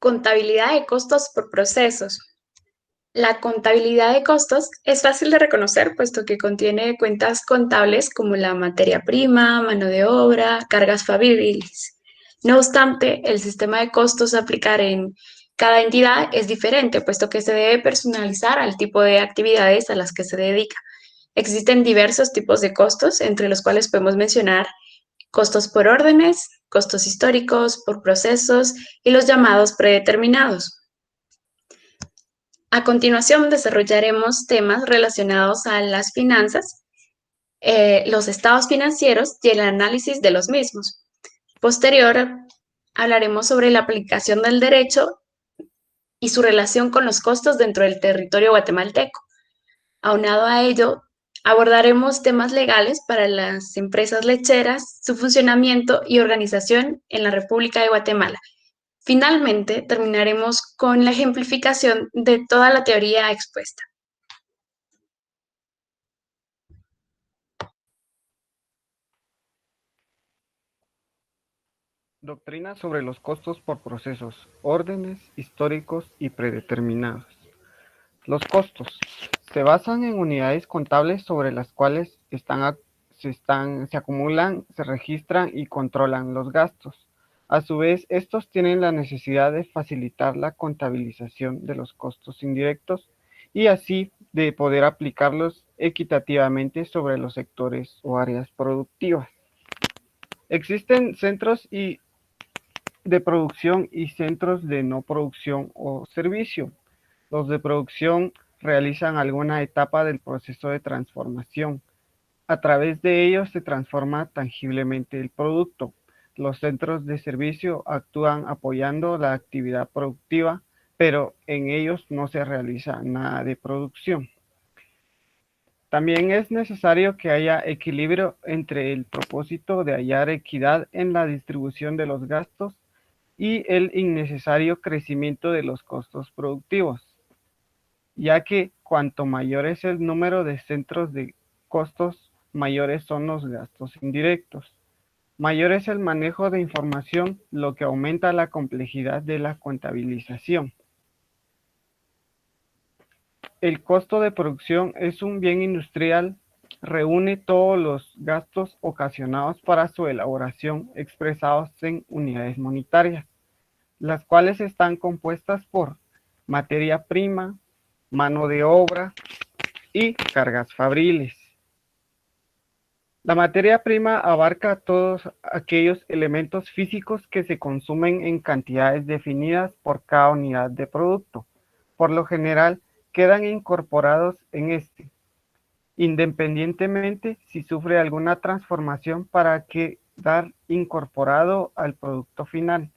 Contabilidad de costos por procesos. La contabilidad de costos es fácil de reconocer, puesto que contiene cuentas contables como la materia prima, mano de obra, cargas fabriles. No obstante, el sistema de costos a aplicar en cada entidad es diferente, puesto que se debe personalizar al tipo de actividades a las que se dedica. Existen diversos tipos de costos, entre los cuales podemos mencionar costos por órdenes, costos históricos, por procesos y los llamados predeterminados. A continuación, desarrollaremos temas relacionados a las finanzas, los estados financieros y el análisis de los mismos. Posterior, hablaremos sobre la aplicación del derecho y su relación con los costos dentro del territorio guatemalteco. Aunado a ello, abordaremos temas legales para las empresas lecheras, su funcionamiento y organización en la República de Guatemala. Finalmente, terminaremos con la ejemplificación de toda la teoría expuesta. Doctrina sobre los costos por procesos, órdenes, históricos y predeterminados. Los costos se basan en unidades contables sobre las cuales se acumulan, se registran y controlan los gastos. A su vez, estos tienen la necesidad de facilitar la contabilización de los costos indirectos y así de poder aplicarlos equitativamente sobre los sectores o áreas productivas. Existen centros de producción y centros de no producción o servicio. Los de producción realizan alguna etapa del proceso de transformación. A través de ellos se transforma tangiblemente el producto. Los centros de servicio actúan apoyando la actividad productiva, pero en ellos no se realiza nada de producción. También es necesario que haya equilibrio entre el propósito de hallar equidad en la distribución de los gastos y el innecesario crecimiento de los costos productivos, ya que cuanto mayor es el número de centros de costos, mayores son los gastos indirectos. Mayor es el manejo de información, lo que aumenta la complejidad de la contabilización. El costo de producción es un bien industrial, reúne todos los gastos ocasionados para su elaboración expresados en unidades monetarias, las cuales están compuestas por materia prima, mano de obra y cargas fabriles. La materia prima abarca todos aquellos elementos físicos que se consumen en cantidades definidas por cada unidad de producto. Por lo general, quedan incorporados en este, independientemente si sufre alguna transformación para quedar incorporado al producto final.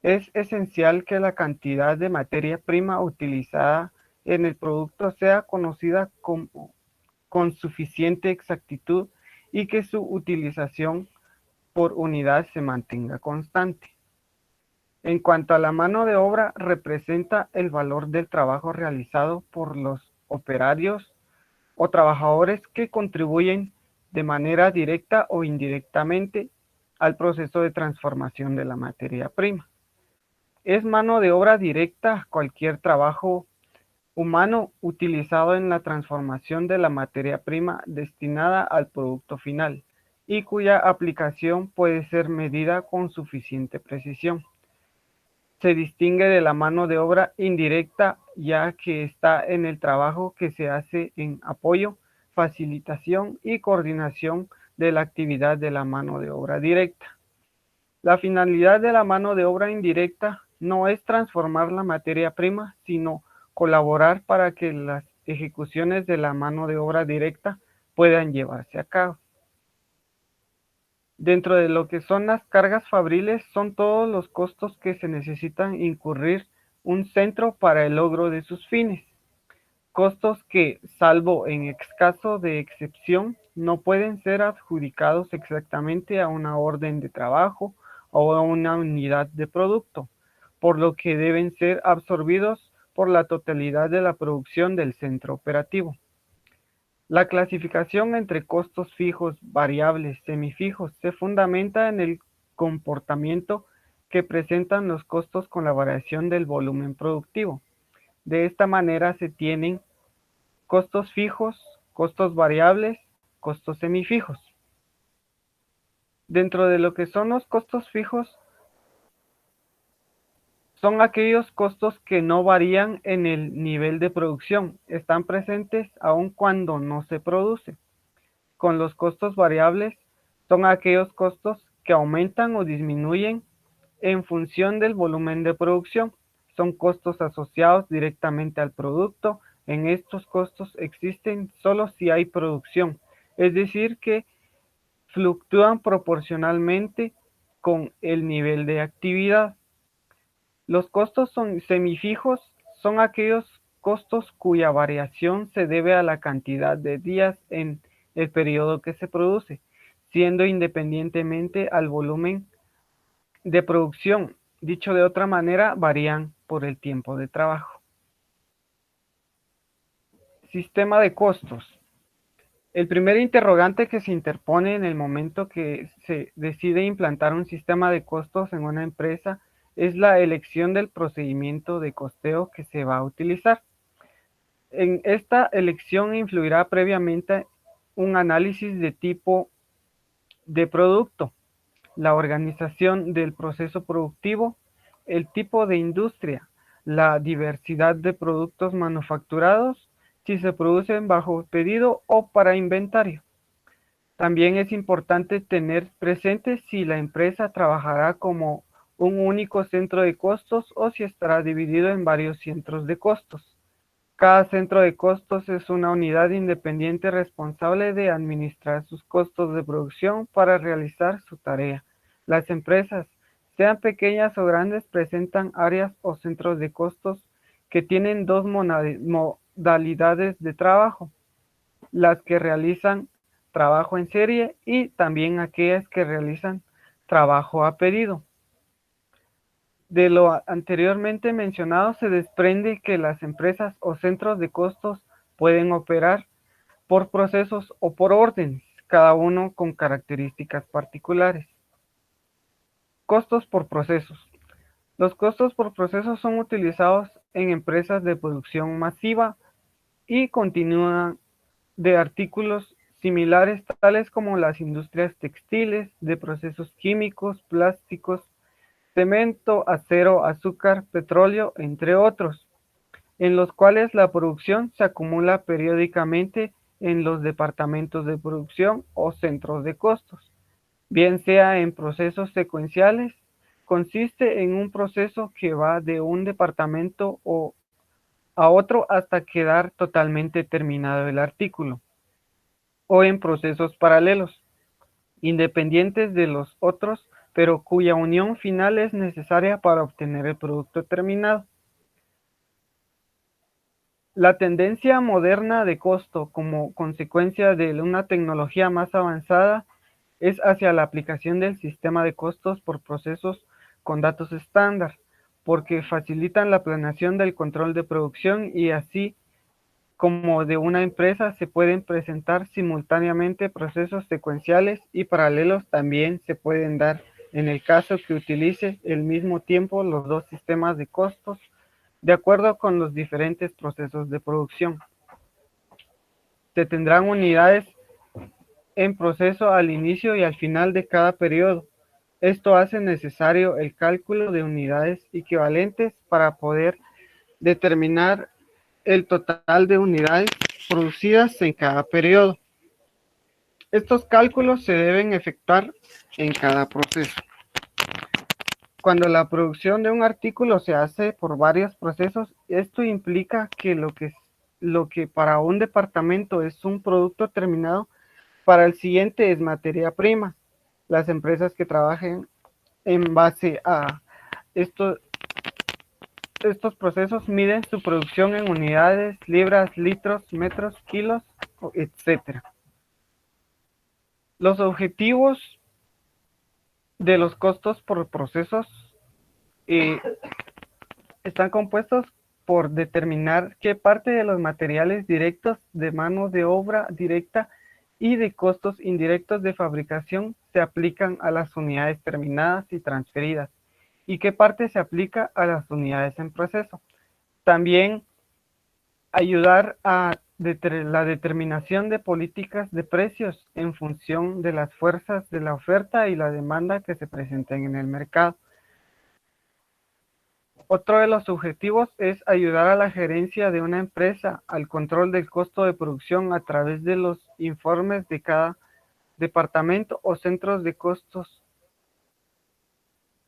Es esencial que la cantidad de materia prima utilizada en el producto sea conocida con suficiente exactitud y que su utilización por unidad se mantenga constante. En cuanto a la mano de obra, representa el valor del trabajo realizado por los operarios o trabajadores que contribuyen de manera directa o indirectamente al proceso de transformación de la materia prima. Es mano de obra directa cualquier trabajo humano utilizado en la transformación de la materia prima destinada al producto final y cuya aplicación puede ser medida con suficiente precisión. Se distingue de la mano de obra indirecta ya que está en el trabajo que se hace en apoyo, facilitación y coordinación de la actividad de la mano de obra directa. La finalidad de la mano de obra indirecta no es transformar la materia prima, sino colaborar para que las ejecuciones de la mano de obra directa puedan llevarse a cabo. Dentro de lo que son las cargas fabriles, son todos los costos que se necesitan incurrir un centro para el logro de sus fines. Costos que, salvo en caso de excepción, no pueden ser adjudicados exactamente a una orden de trabajo o a una unidad de producto, por lo que deben ser absorbidos por la totalidad de la producción del centro operativo. La clasificación entre costos fijos, variables, semifijos se fundamenta en el comportamiento que presentan los costos con la variación del volumen productivo. De esta manera se tienen costos fijos, costos variables, costos semifijos. Dentro de lo que son los costos fijos, son aquellos costos que no varían en el nivel de producción, están presentes aun cuando no se produce. Con los costos variables, son aquellos costos que aumentan o disminuyen en función del volumen de producción. Son costos asociados directamente al producto. En estos costos existen solo si hay producción, es decir, que fluctúan proporcionalmente con el nivel de actividad. Los costos semifijos son aquellos costos cuya variación se debe a la cantidad de días en el periodo que se produce, siendo independientemente al volumen de producción. Dicho de otra manera, varían por el tiempo de trabajo. Sistema de costos. El primer interrogante que se interpone en el momento que se decide implantar un sistema de costos en una empresa es la elección del procedimiento de costeo que se va a utilizar. En esta elección influirá previamente un análisis de tipo de producto, la organización del proceso productivo, el tipo de industria, la diversidad de productos manufacturados, si se producen bajo pedido o para inventario. También es importante tener presente si la empresa trabajará como un único centro de costos o si estará dividido en varios centros de costos. Cada centro de costos es una unidad independiente responsable de administrar sus costos de producción para realizar su tarea. Las empresas, sean pequeñas o grandes, presentan áreas o centros de costos que tienen dos modalidades de trabajo: las que realizan trabajo en serie y también aquellas que realizan trabajo a pedido. De lo anteriormente mencionado se desprende que las empresas o centros de costos pueden operar por procesos o por órdenes, cada uno con características particulares. Costos por procesos. Los costos por procesos son utilizados en empresas de producción masiva y continua de artículos similares, tales como las industrias textiles, de procesos químicos, plásticos, cemento, acero, azúcar, petróleo, entre otros, en los cuales la producción se acumula periódicamente en los departamentos de producción o centros de costos, bien sea en procesos secuenciales. Consiste en un proceso que va de un departamento a otro hasta quedar totalmente terminado el artículo, o en procesos paralelos, independientes de los otros, pero cuya unión final es necesaria para obtener el producto terminado. La tendencia moderna de costo como consecuencia de una tecnología más avanzada es hacia la aplicación del sistema de costos por procesos con datos estándar, porque facilitan la planeación del control de producción y así como de una empresa se pueden presentar simultáneamente procesos secuenciales y paralelos. También se pueden dar en el caso que utilice al mismo tiempo los dos sistemas de costos de acuerdo con los diferentes procesos de producción. Se tendrán unidades en proceso al inicio y al final de cada periodo. Esto hace necesario el cálculo de unidades equivalentes para poder determinar el total de unidades producidas en cada periodo. Estos cálculos se deben efectuar en cada proceso. Cuando la producción de un artículo se hace por varios procesos, esto implica que lo que para un departamento es un producto terminado, para el siguiente es materia prima. Las empresas que trabajen en base a estos procesos miden su producción en unidades, libras, litros, metros, kilos, etc. Los objetivos de los costos por procesos están compuestos por determinar qué parte de los materiales directos, de mano de obra directa y de costos indirectos de fabricación se aplican a las unidades terminadas y transferidas, y qué parte se aplica a las unidades en proceso. También ayudar a la determinación de políticas de precios en función de las fuerzas de la oferta y la demanda que se presenten en el mercado. Otro de los objetivos es ayudar a la gerencia de una empresa al control del costo de producción a través de los informes de cada departamento o centros de costos.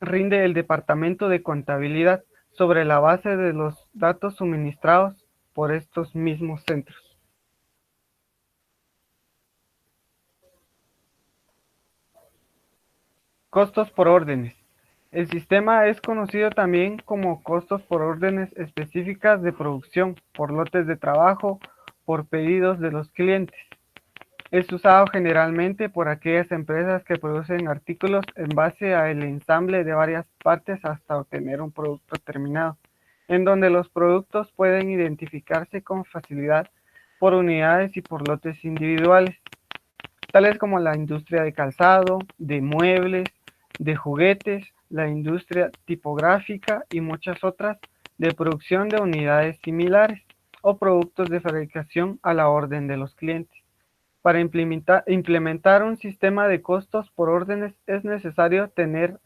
Rinde el departamento de contabilidad sobre la base de los datos suministrados por estos mismos centros. Costos por órdenes. El sistema es conocido también como costos por órdenes específicas de producción, por lotes de trabajo, por pedidos de los clientes. Es usado generalmente por aquellas empresas que producen artículos en base al ensamble de varias partes hasta obtener un producto terminado, en donde los productos pueden identificarse con facilidad por unidades y por lotes individuales, tales como la industria de calzado, de muebles, de juguetes, la industria tipográfica y muchas otras de producción de unidades similares o productos de fabricación a la orden de los clientes. Para implementar un sistema de costos por órdenes es necesario tener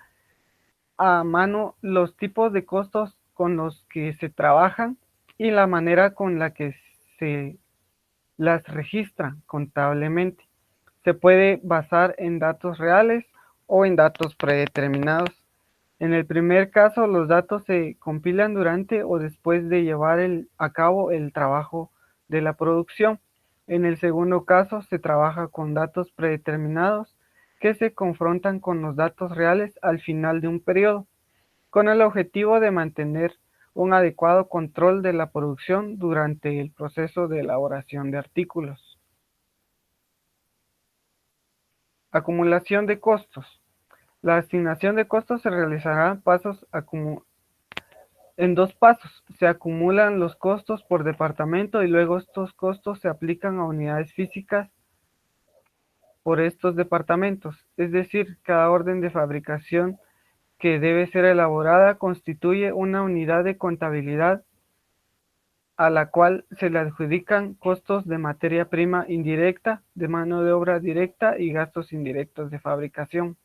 a mano los tipos de costos con los que se trabajan y la manera con la que se las registra contablemente. Se puede basar en datos reales o en datos predeterminados. En el primer caso, los datos se compilan durante o después de llevar a cabo el trabajo de la producción. En el segundo caso, se trabaja con datos predeterminados que se confrontan con los datos reales al final de un periodo, con el objetivo de mantener un adecuado control de la producción durante el proceso de elaboración de artículos. Acumulación de costos. La asignación de costos se realizará en dos pasos. Se acumulan los costos por departamento y luego estos costos se aplican a unidades físicas por estos departamentos. Es decir, cada orden de fabricación que debe ser elaborada constituye una unidad de contabilidad a la cual se le adjudican costos de materia prima indirecta, de mano de obra directa y gastos indirectos de fabricación.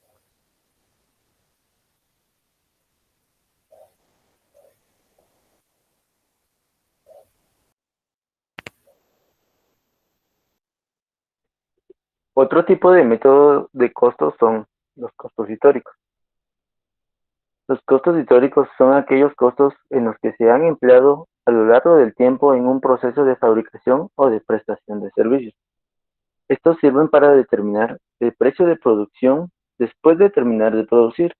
Otro tipo de método de costos son los costos históricos. Los costos históricos son aquellos costos en los que se han empleado a lo largo del tiempo en un proceso de fabricación o de prestación de servicios. Estos sirven para determinar el precio de producción después de terminar de producir.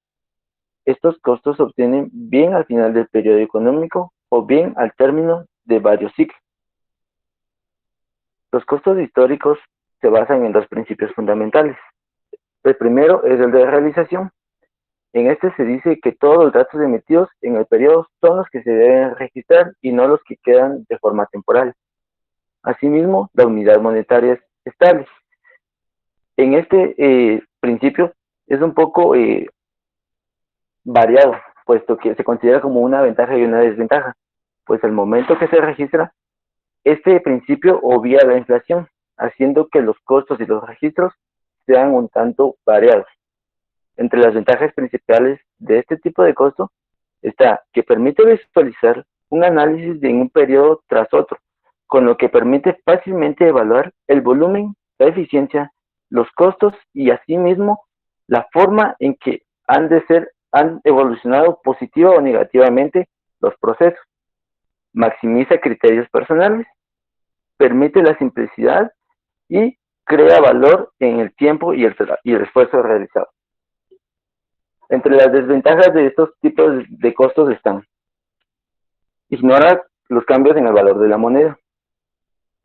Estos costos se obtienen bien al final del periodo económico o bien al término de varios ciclos. Los costos históricos se basan en dos principios fundamentales. El primero es el de realización. En este se dice que todos los datos emitidos en el periodo son los que se deben registrar y no los que quedan de forma temporal. Asimismo, la unidad monetaria es estable. En este principio es un poco variado, puesto que se considera como una ventaja y una desventaja. Pues al momento que se registra, este principio obvia la inflación, haciendo que los costos y los registros sean un tanto variados. Entre las ventajas principales de este tipo de costo está que permite visualizar un análisis de un periodo tras otro, con lo que permite fácilmente evaluar el volumen, la eficiencia, los costos y asimismo la forma en que han evolucionado positiva o negativamente los procesos. Maximiza criterios personales, permite la simplicidad y crea valor en el tiempo y el esfuerzo realizado. Entre las desventajas de estos tipos de costos están: ignora los cambios en el valor de la moneda.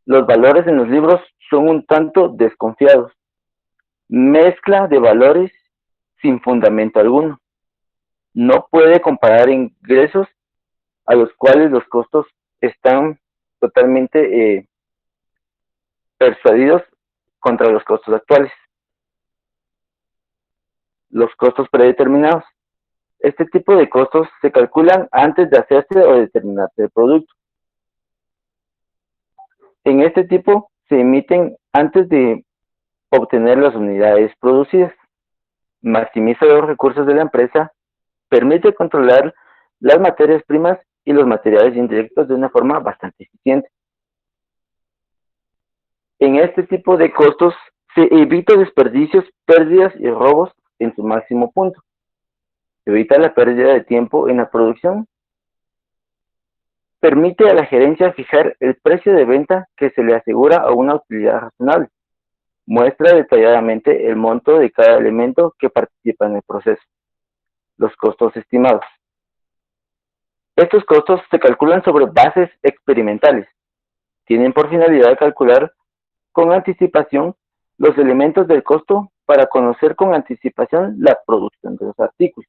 Los valores en los libros son un tanto desconfiados. Mezcla de valores sin fundamento alguno. No puede comparar ingresos a los cuales los costos están totalmente persuadidos contra los costos actuales. Los costos predeterminados. Este tipo de costos se calculan antes de hacerse o de terminarse el producto. En este tipo se emiten antes de obtener las unidades producidas. Maximiza los recursos de la empresa, permite controlar las materias primas y los materiales indirectos de una forma bastante eficiente. En este tipo de costos se evita desperdicios, pérdidas y robos en su máximo punto. Se evita la pérdida de tiempo en la producción. Permite a la gerencia fijar el precio de venta que se le asegura a una utilidad razonable. Muestra detalladamente el monto de cada elemento que participa en el proceso. Los costos estimados. Estos costos se calculan sobre bases experimentales. Tienen por finalidad calcular con anticipación los elementos del costo para conocer con anticipación la producción de los artículos.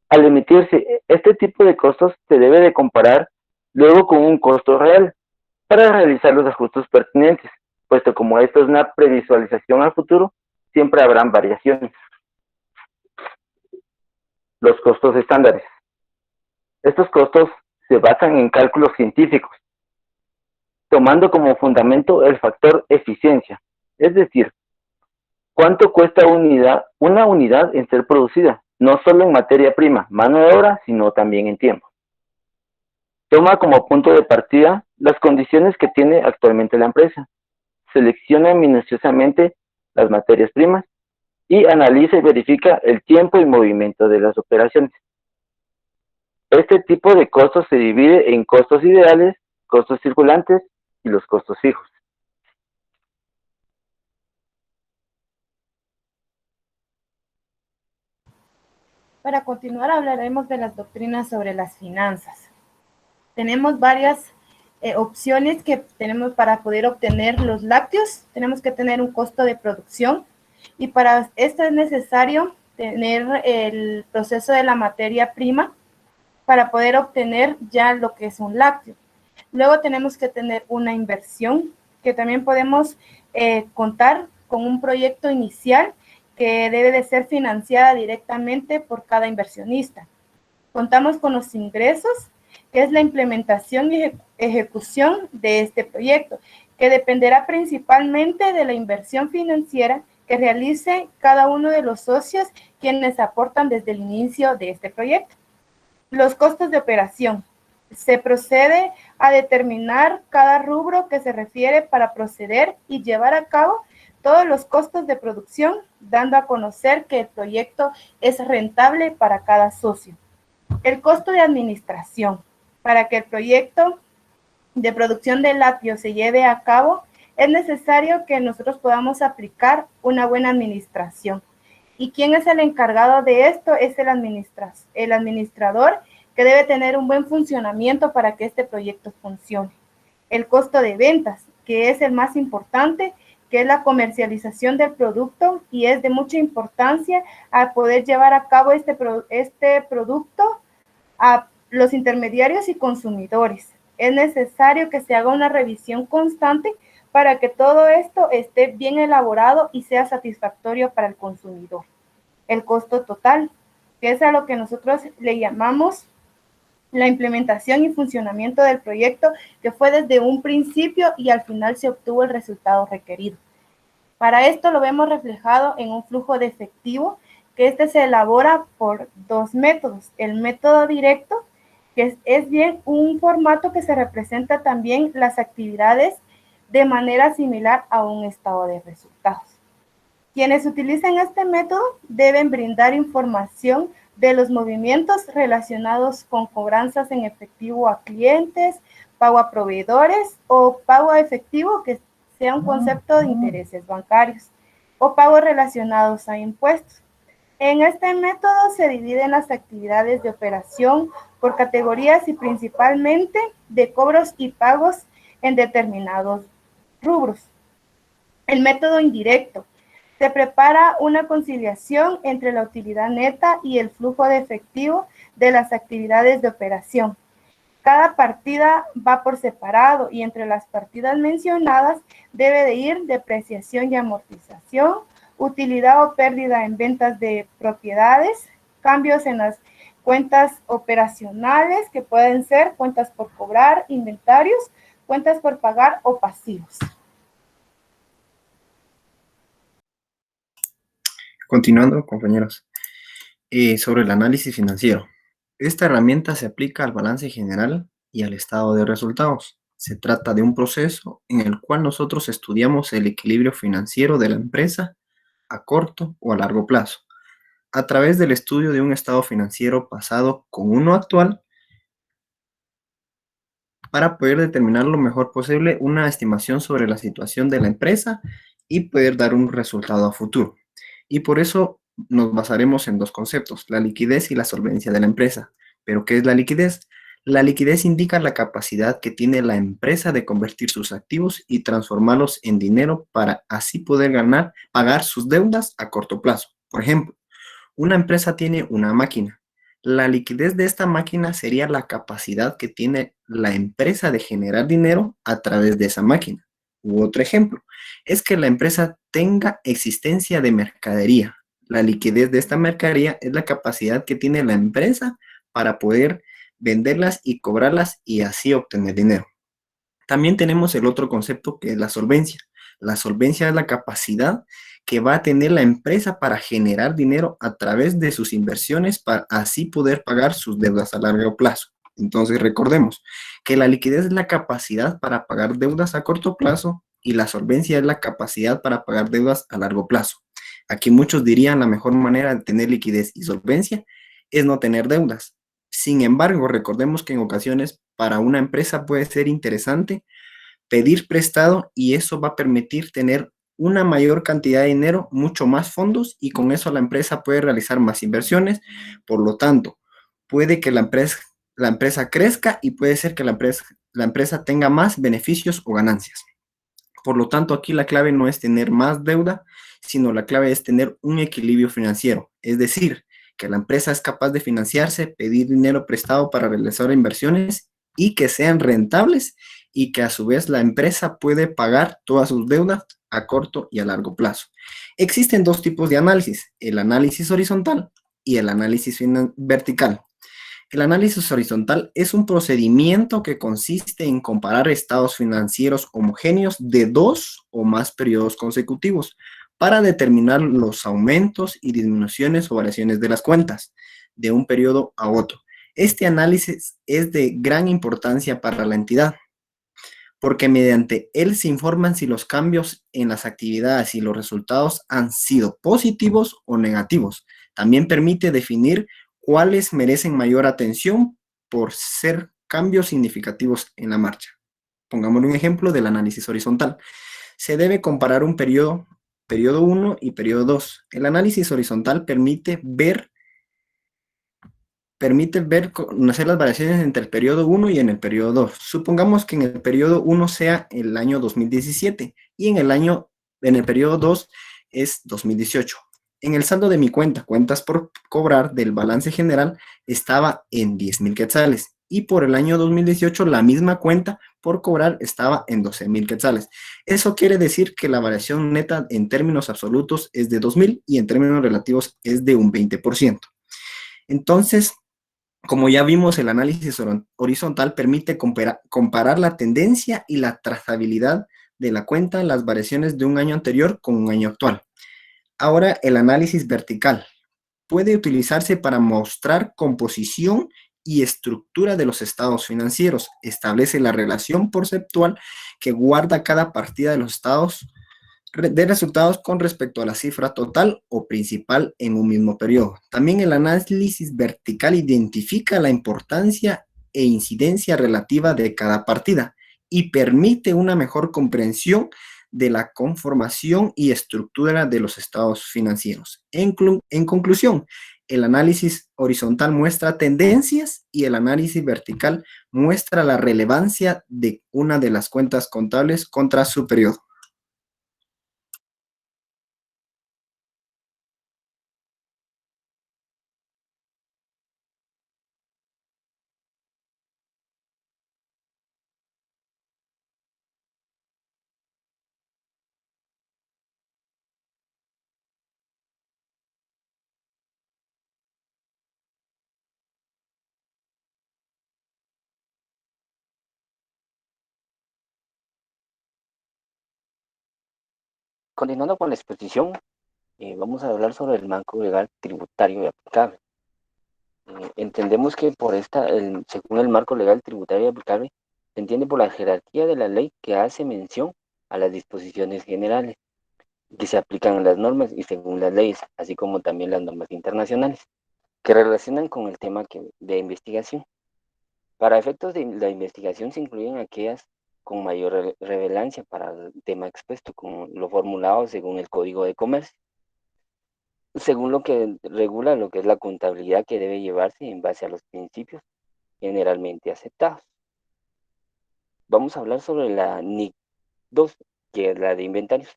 Al emitirse este tipo de costos, se debe de comparar luego con un costo real para realizar los ajustes pertinentes, puesto como esto es una previsualización al futuro, siempre habrán variaciones. Los costos estándares. Estos costos se basan en cálculos científicos, tomando como fundamento el factor eficiencia, es decir, cuánto cuesta una unidad en ser producida, no solo en materia prima, mano de obra, sino también en tiempo. Toma como punto de partida las condiciones que tiene actualmente la empresa, selecciona minuciosamente las materias primas y analiza y verifica el tiempo y movimiento de las operaciones. Este tipo de costos se divide en costos ideales, costos circulantes y los costos fijos. Para continuar hablaremos de las doctrinas sobre las finanzas. Tenemos varias opciones que tenemos para poder obtener los lácteos. Tenemos que tener un costo de producción y para esto es necesario tener el proceso de la materia prima para poder obtener ya lo que es un lácteo. Luego tenemos que tener una inversión que también podemos contar con un proyecto inicial que debe de ser financiada directamente por cada inversionista. Contamos con los ingresos, que es la implementación y ejecución de este proyecto, que dependerá principalmente de la inversión financiera que realice cada uno de los socios quienes aportan desde el inicio de este proyecto. Los costos de operación. Se procede a determinar cada rubro que se refiere para proceder y llevar a cabo todos los costos de producción, dando a conocer que el proyecto es rentable para cada socio. El costo de administración. Para que el proyecto de producción de lácteos se lleve a cabo, es necesario que nosotros podamos aplicar una buena administración. ¿Y quién es el encargado de esto? Es el administrador, que debe tener un buen funcionamiento para que este proyecto funcione. El costo de ventas, que es el más importante, que es la comercialización del producto y es de mucha importancia a poder llevar a cabo este producto a los intermediarios y consumidores. Es necesario que se haga una revisión constante para que todo esto esté bien elaborado y sea satisfactorio para el consumidor. El costo total, que es a lo que nosotros le llamamos la implementación y funcionamiento del proyecto, que fue desde un principio y al final se obtuvo el resultado requerido. Para esto lo vemos reflejado en un flujo de efectivo, que este se elabora por dos métodos. El método directo, que es bien un formato que se representa también las actividades de manera similar a un estado de resultados. Quienes utilizan este método deben brindar información de los movimientos relacionados con cobranzas en efectivo a clientes, pago a proveedores o pago a efectivo, que sea un concepto de intereses bancarios, o pagos relacionados a impuestos. En este método se dividen las actividades de operación por categorías y principalmente de cobros y pagos en determinados rubros. El método indirecto. Se prepara una conciliación entre la utilidad neta y el flujo de efectivo de las actividades de operación. Cada partida va por separado y entre las partidas mencionadas debe de ir depreciación y amortización, utilidad o pérdida en ventas de propiedades, cambios en las cuentas operacionales, que pueden ser cuentas por cobrar, inventarios, cuentas por pagar o pasivos. Continuando, compañeros, sobre el análisis financiero. Esta herramienta se aplica al balance general y al estado de resultados. Se trata de un proceso en el cual nosotros estudiamos el equilibrio financiero de la empresa a corto o a largo plazo, a través del estudio de un estado financiero pasado con uno actual para poder determinar lo mejor posible una estimación sobre la situación de la empresa y poder dar un resultado a futuro. Y por eso nos basaremos en dos conceptos, la liquidez y la solvencia de la empresa. ¿Pero qué es la liquidez? La liquidez indica la capacidad que tiene la empresa de convertir sus activos y transformarlos en dinero para así poder pagar sus deudas a corto plazo. Por ejemplo, una empresa tiene una máquina. La liquidez de esta máquina sería la capacidad que tiene la empresa de generar dinero a través de esa máquina. U otro ejemplo, es que la empresa tenga existencia de mercadería. La liquidez de esta mercadería es la capacidad que tiene la empresa para poder venderlas y cobrarlas y así obtener dinero. También tenemos el otro concepto que es la solvencia. La solvencia es la capacidad que va a tener la empresa para generar dinero a través de sus inversiones para así poder pagar sus deudas a largo plazo. Entonces recordemos que la liquidez es la capacidad para pagar deudas a corto plazo y la solvencia es la capacidad para pagar deudas a largo plazo. Aquí muchos dirían la mejor manera de tener liquidez y solvencia es no tener deudas. Sin embargo, recordemos que en ocasiones para una empresa puede ser interesante pedir prestado y eso va a permitir tener una mayor cantidad de dinero, mucho más fondos y con eso la empresa puede realizar más inversiones. Por lo tanto, puede que la empresa crezca y puede ser que la empresa tenga más beneficios o ganancias. Por lo tanto, aquí la clave no es tener más deuda, sino la clave es tener un equilibrio financiero. Es decir, que la empresa es capaz de financiarse, pedir dinero prestado para realizar inversiones y que sean rentables y que a su vez la empresa puede pagar todas sus deudas a corto y a largo plazo. Existen dos tipos de análisis, el análisis horizontal y el análisis vertical. El análisis horizontal es un procedimiento que consiste en comparar estados financieros homogéneos de dos o más periodos consecutivos para determinar los aumentos y disminuciones o variaciones de las cuentas de un periodo a otro. Este análisis es de gran importancia para la entidad, porque mediante él se informan si los cambios en las actividades y los resultados han sido positivos o negativos. También permite definir cuáles merecen mayor atención por ser cambios significativos en la marcha. Pongamos un ejemplo del análisis horizontal. Se debe comparar un periodo 1 y periodo 2. El análisis horizontal conocer las variaciones entre el periodo 1 y en el periodo 2. Supongamos que en el periodo 1 sea el año 2017 y en el periodo 2 es 2018. En el saldo de mi cuenta, cuentas por cobrar del balance general, estaba en 10,000 quetzales y por el año 2018 la misma cuenta por cobrar estaba en 12,000 quetzales. Eso quiere decir que la variación neta en términos absolutos es de 2,000 y en términos relativos es de un 20%. Entonces, como ya vimos, el análisis horizontal permite comparar la tendencia y la trazabilidad de la cuenta en las variaciones de un año anterior con un año actual. Ahora, el análisis vertical puede utilizarse para mostrar composición y estructura de los estados financieros. Establece la relación porcentual que guarda cada partida de los estados de resultados con respecto a la cifra total o principal en un mismo periodo. También el análisis vertical identifica la importancia e incidencia relativa de cada partida y permite una mejor comprensión de la conformación y estructura de los estados financieros. En conclusión, el análisis horizontal muestra tendencias y el análisis vertical muestra la relevancia de una de las cuentas contables contra su periodo. Continuando con la exposición, vamos a hablar sobre el marco legal tributario y aplicable. Entendemos que según el marco legal tributario y aplicable, se entiende por la jerarquía de la ley que hace mención a las disposiciones generales que se aplican a las normas y según las leyes, así como también las normas internacionales, que relacionan con el tema de investigación. Para efectos de la investigación se incluyen aquellas con mayor relevancia para el tema expuesto, como lo formulado según el Código de Comercio, según lo que regula lo que es la contabilidad que debe llevarse en base a los principios generalmente aceptados. Vamos a hablar sobre la NIC 2, que es la de inventarios.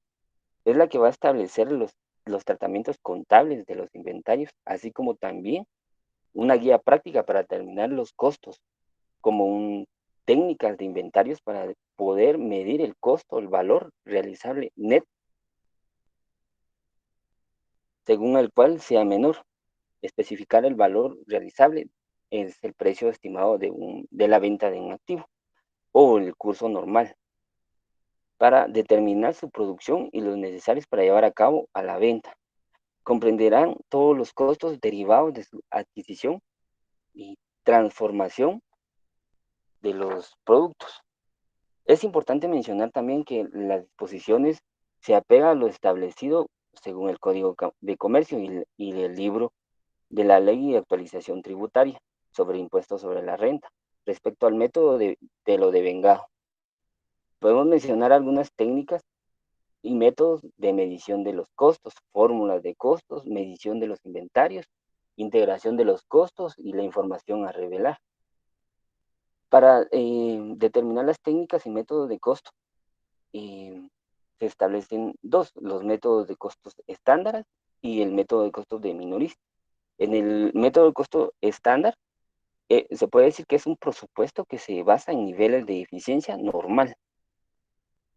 Es la que va a establecer los tratamientos contables de los inventarios, así como también una guía práctica para determinar los costos, como técnicas de inventarios para poder medir el costo, el valor realizable net, según el cual sea menor. Especificar el valor realizable es el precio estimado de la venta de un activo o el curso normal para determinar su producción y los necesarios para llevar a cabo a la venta. Comprenderán todos los costos derivados de su adquisición y transformación de los productos. Es importante mencionar también que las disposiciones se apegan a lo establecido según el Código de Comercio y el libro de la Ley de Actualización Tributaria sobre impuestos sobre la renta, respecto al método de lo devengado. Podemos mencionar algunas técnicas y métodos de medición de los costos, fórmulas de costos, medición de los inventarios, integración de los costos y la información a revelar. Para determinar las técnicas y métodos de costo, se establecen dos, los métodos de costos estándar y el método de costos de minorista. En el método de costo estándar, se puede decir que es un presupuesto que se basa en niveles de eficiencia normal.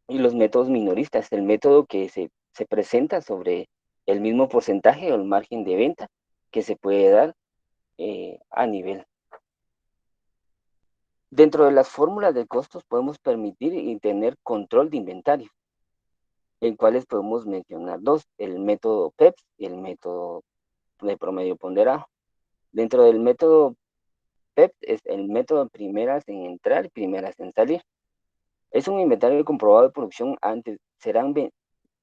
Y los métodos minoristas, el método que se presenta sobre el mismo porcentaje o el margen de venta que se puede dar a nivel. Dentro de las fórmulas de costos podemos permitir y tener control de inventario, en cuales podemos mencionar dos, el método PEPS y el método de promedio ponderado. Dentro del método PEPS es el método primeras en entrar y primeras en salir. Es un inventario comprobado de producción antes, serán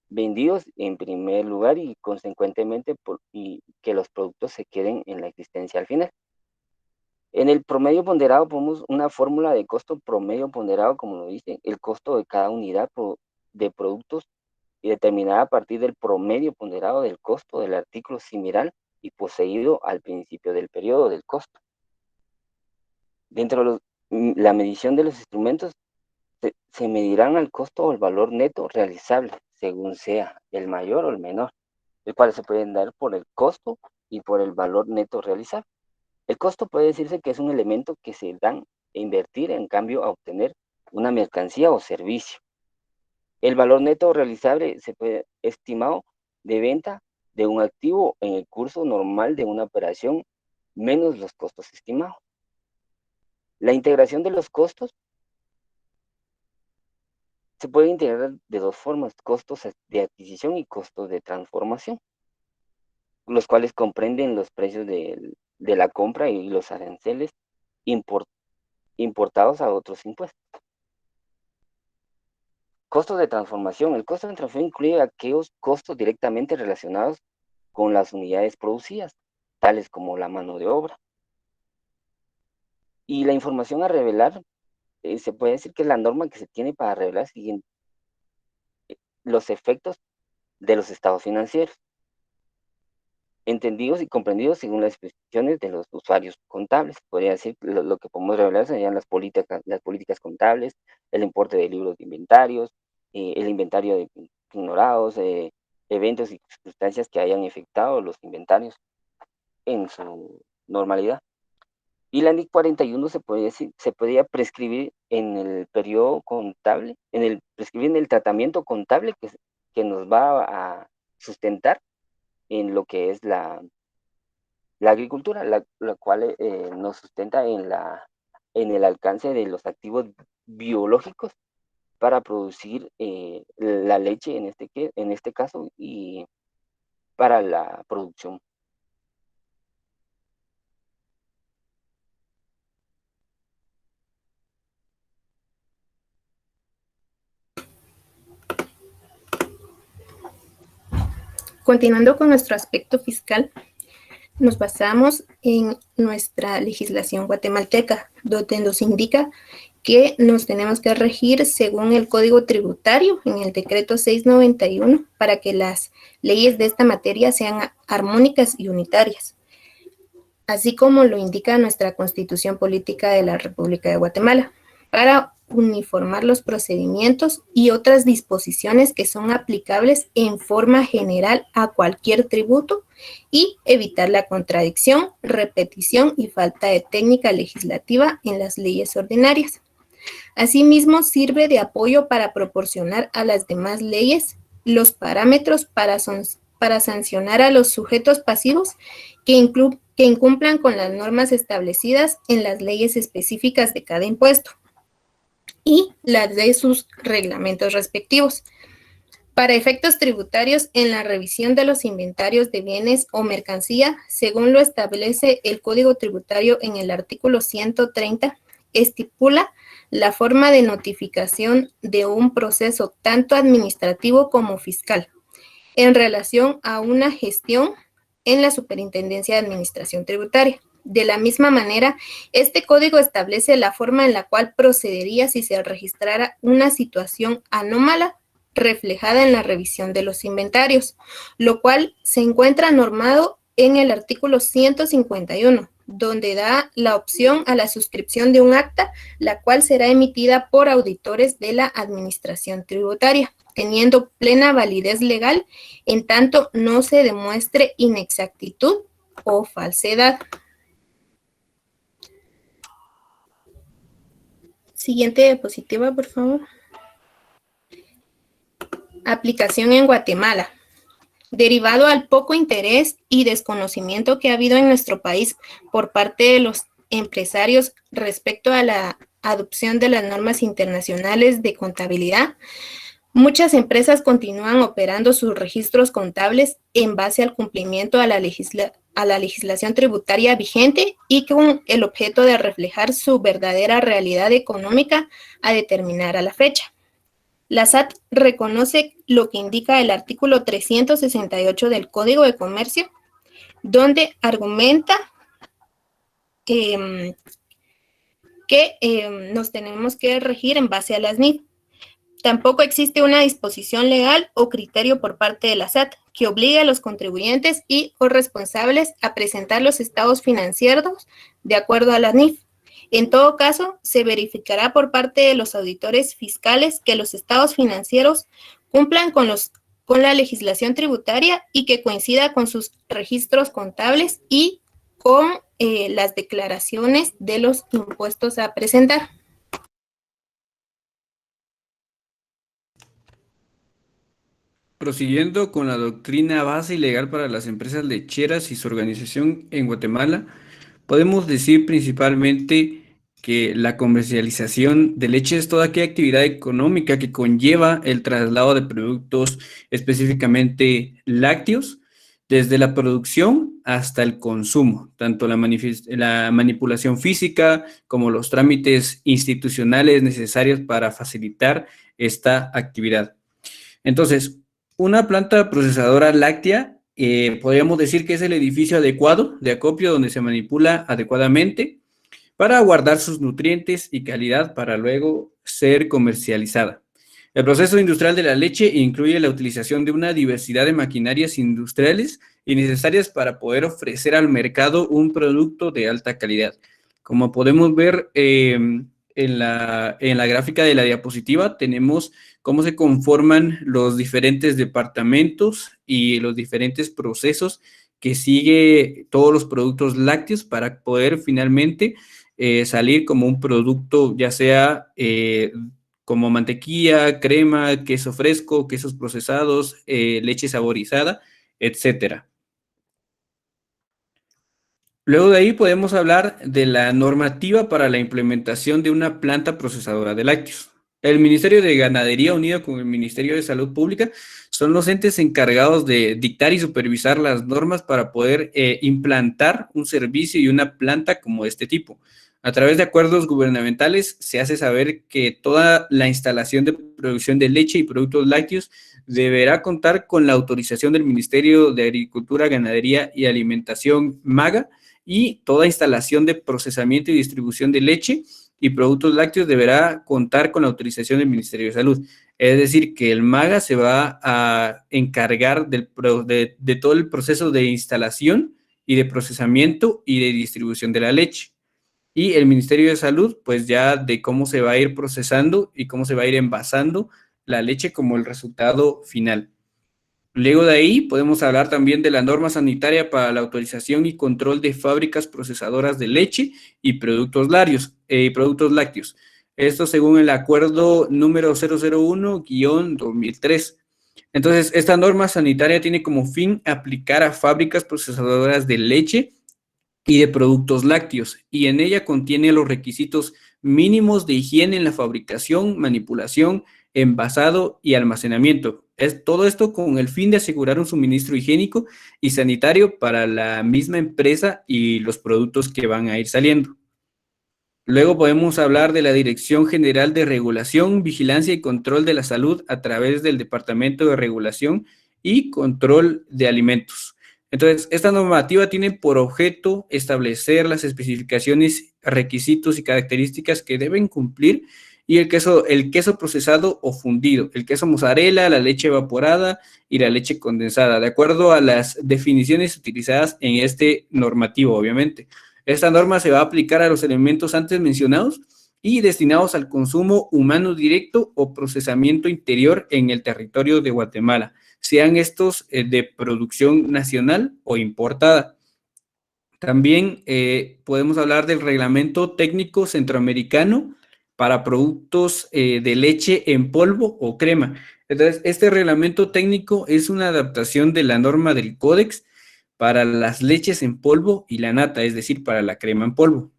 vendidos en primer lugar y consecuentemente y que los productos se queden en la existencia al final. En el promedio ponderado ponemos una fórmula de costo promedio ponderado, como lo dice, el costo de cada unidad de productos y determinada a partir del promedio ponderado del costo del artículo similar y poseído al principio del periodo del costo. Dentro de la medición de los instrumentos se medirán al costo o el valor neto realizable, según sea el mayor o el menor, el cual se pueden dar por el costo y por el valor neto realizable. El costo puede decirse que es un elemento que se dan a invertir en cambio a obtener una mercancía o servicio. El valor neto realizable se puede estimado de venta de un activo en el curso normal de una operación menos los costos estimados. La integración de los costos se puede integrar de dos formas, costos de adquisición y costos de transformación, los cuales comprenden los precios de la compra y los aranceles importados a otros impuestos. Costos de transformación. El costo de transformación incluye aquellos costos directamente relacionados con las unidades producidas, tales como la mano de obra. Y la información a revelar, se puede decir que es la norma que se tiene para revelar los efectos de los estados financieros, entendidos y comprendidos según las especificaciones de los usuarios contables. Podría decir lo que podemos revelar serían las políticas contables, el importe de libros de inventarios, el inventario de ignorados, eventos y circunstancias que hayan afectado los inventarios en su normalidad. Y la NIC 41 se podía prescribir en el periodo contable, prescribir en el tratamiento contable que nos va a sustentar en lo que es la agricultura, la cual nos sustenta en el alcance de los activos biológicos para producir la leche en este caso y para la producción. Continuando con nuestro aspecto fiscal, nos basamos en nuestra legislación guatemalteca, donde nos indica que nos tenemos que regir según el Código Tributario en el decreto 691 para que las leyes de esta materia sean armónicas y unitarias, así como lo indica nuestra Constitución Política de la República de Guatemala, para uniformar los procedimientos y otras disposiciones que son aplicables en forma general a cualquier tributo y evitar la contradicción, repetición y falta de técnica legislativa en las leyes ordinarias. Asimismo, sirve de apoyo para proporcionar a las demás leyes los parámetros para sancionar a los sujetos pasivos que incumplan con las normas establecidas en las leyes específicas de cada impuesto y las de sus reglamentos respectivos. Para efectos tributarios, en la revisión de los inventarios de bienes o mercancía, según lo establece el Código Tributario en el artículo 130, estipula la forma de notificación de un proceso tanto administrativo como fiscal en relación a una gestión en la Superintendencia de Administración Tributaria. De la misma manera, este código establece la forma en la cual procedería si se registrara una situación anómala reflejada en la revisión de los inventarios, lo cual se encuentra normado en el artículo 151, donde da la opción a la suscripción de un acta, la cual será emitida por auditores de la Administración Tributaria, teniendo plena validez legal en tanto no se demuestre inexactitud o falsedad. Siguiente diapositiva, por favor. Aplicación en Guatemala. Derivado al poco interés y desconocimiento que ha habido en nuestro país por parte de los empresarios respecto a la adopción de las normas internacionales de contabilidad, muchas empresas continúan operando sus registros contables en base al cumplimiento a la legislación tributaria vigente y con el objeto de reflejar su verdadera realidad económica a determinar a la fecha. La SAT reconoce lo que indica el artículo 368 del Código de Comercio, donde argumenta que nos tenemos que regir en base a las NIF. Tampoco existe una disposición legal o criterio por parte de la SAT que obligue a los contribuyentes y o responsables a presentar los estados financieros de acuerdo a las NIF. En todo caso, se verificará por parte de los auditores fiscales que los estados financieros cumplan con la legislación tributaria y que coincida con sus registros contables y con las declaraciones de los impuestos a presentar. Prosiguiendo con la doctrina base y legal para las empresas lecheras y su organización en Guatemala, podemos decir principalmente que la comercialización de leche es toda aquella actividad económica que conlleva el traslado de productos específicamente lácteos, desde la producción hasta el consumo, tanto la manipulación física como los trámites institucionales necesarios para facilitar esta actividad. Entonces, una planta procesadora láctea, podríamos decir que es el edificio adecuado de acopio donde se manipula adecuadamente para guardar sus nutrientes y calidad para luego ser comercializada. El proceso industrial de la leche incluye la utilización de una diversidad de maquinarias industriales y necesarias para poder ofrecer al mercado un producto de alta calidad. Como podemos ver en la gráfica de la diapositiva, tenemos cómo se conforman los diferentes departamentos y los diferentes procesos que sigue todos los productos lácteos para poder finalmente salir como un producto, ya sea como mantequilla, crema, queso fresco, quesos procesados, leche saborizada, etcétera. Luego de ahí podemos hablar de la normativa para la implementación de una planta procesadora de lácteos. El Ministerio de Ganadería, unido con el Ministerio de Salud Pública, son los entes encargados de dictar y supervisar las normas para poder implantar un servicio y una planta como este tipo. A través de acuerdos gubernamentales se hace saber que toda la instalación de producción de leche y productos lácteos deberá contar con la autorización del Ministerio de Agricultura, Ganadería y Alimentación, MAGA, y toda instalación de procesamiento y distribución de leche y productos lácteos deberá contar con la autorización del Ministerio de Salud. Es decir, que el MAGA se va a encargar de todo el proceso de instalación y de procesamiento y de distribución de la leche. Y el Ministerio de Salud, pues ya de cómo se va a ir procesando y cómo se va a ir envasando la leche como el resultado final. Luego de ahí podemos hablar también de la norma sanitaria para la autorización y control de fábricas procesadoras de leche y productos lácteos. Esto según el acuerdo número 001-2003. Entonces, esta norma sanitaria tiene como fin aplicar a fábricas procesadoras de leche y de productos lácteos, y en ella contiene los requisitos mínimos de higiene en la fabricación, manipulación, envasado y almacenamiento. Es todo esto con el fin de asegurar un suministro higiénico y sanitario para la misma empresa y los productos que van a ir saliendo. Luego podemos hablar de la Dirección General de Regulación, Vigilancia y Control de la Salud a través del Departamento de Regulación y Control de Alimentos. Entonces, esta normativa tiene por objeto establecer las especificaciones, requisitos y características que deben cumplir y el queso procesado o fundido, el queso mozzarella, la leche evaporada y la leche condensada, de acuerdo a las definiciones utilizadas en este normativo, obviamente. Esta norma se va a aplicar a los elementos antes mencionados y destinados al consumo humano directo o procesamiento interior en el territorio de Guatemala, sean estos de producción nacional o importada. También podemos hablar del Reglamento Técnico Centroamericano para productos de leche en polvo o crema. Entonces, este reglamento técnico es una adaptación de la norma del Códex para las leches en polvo y la nata, es decir, para la crema en polvo.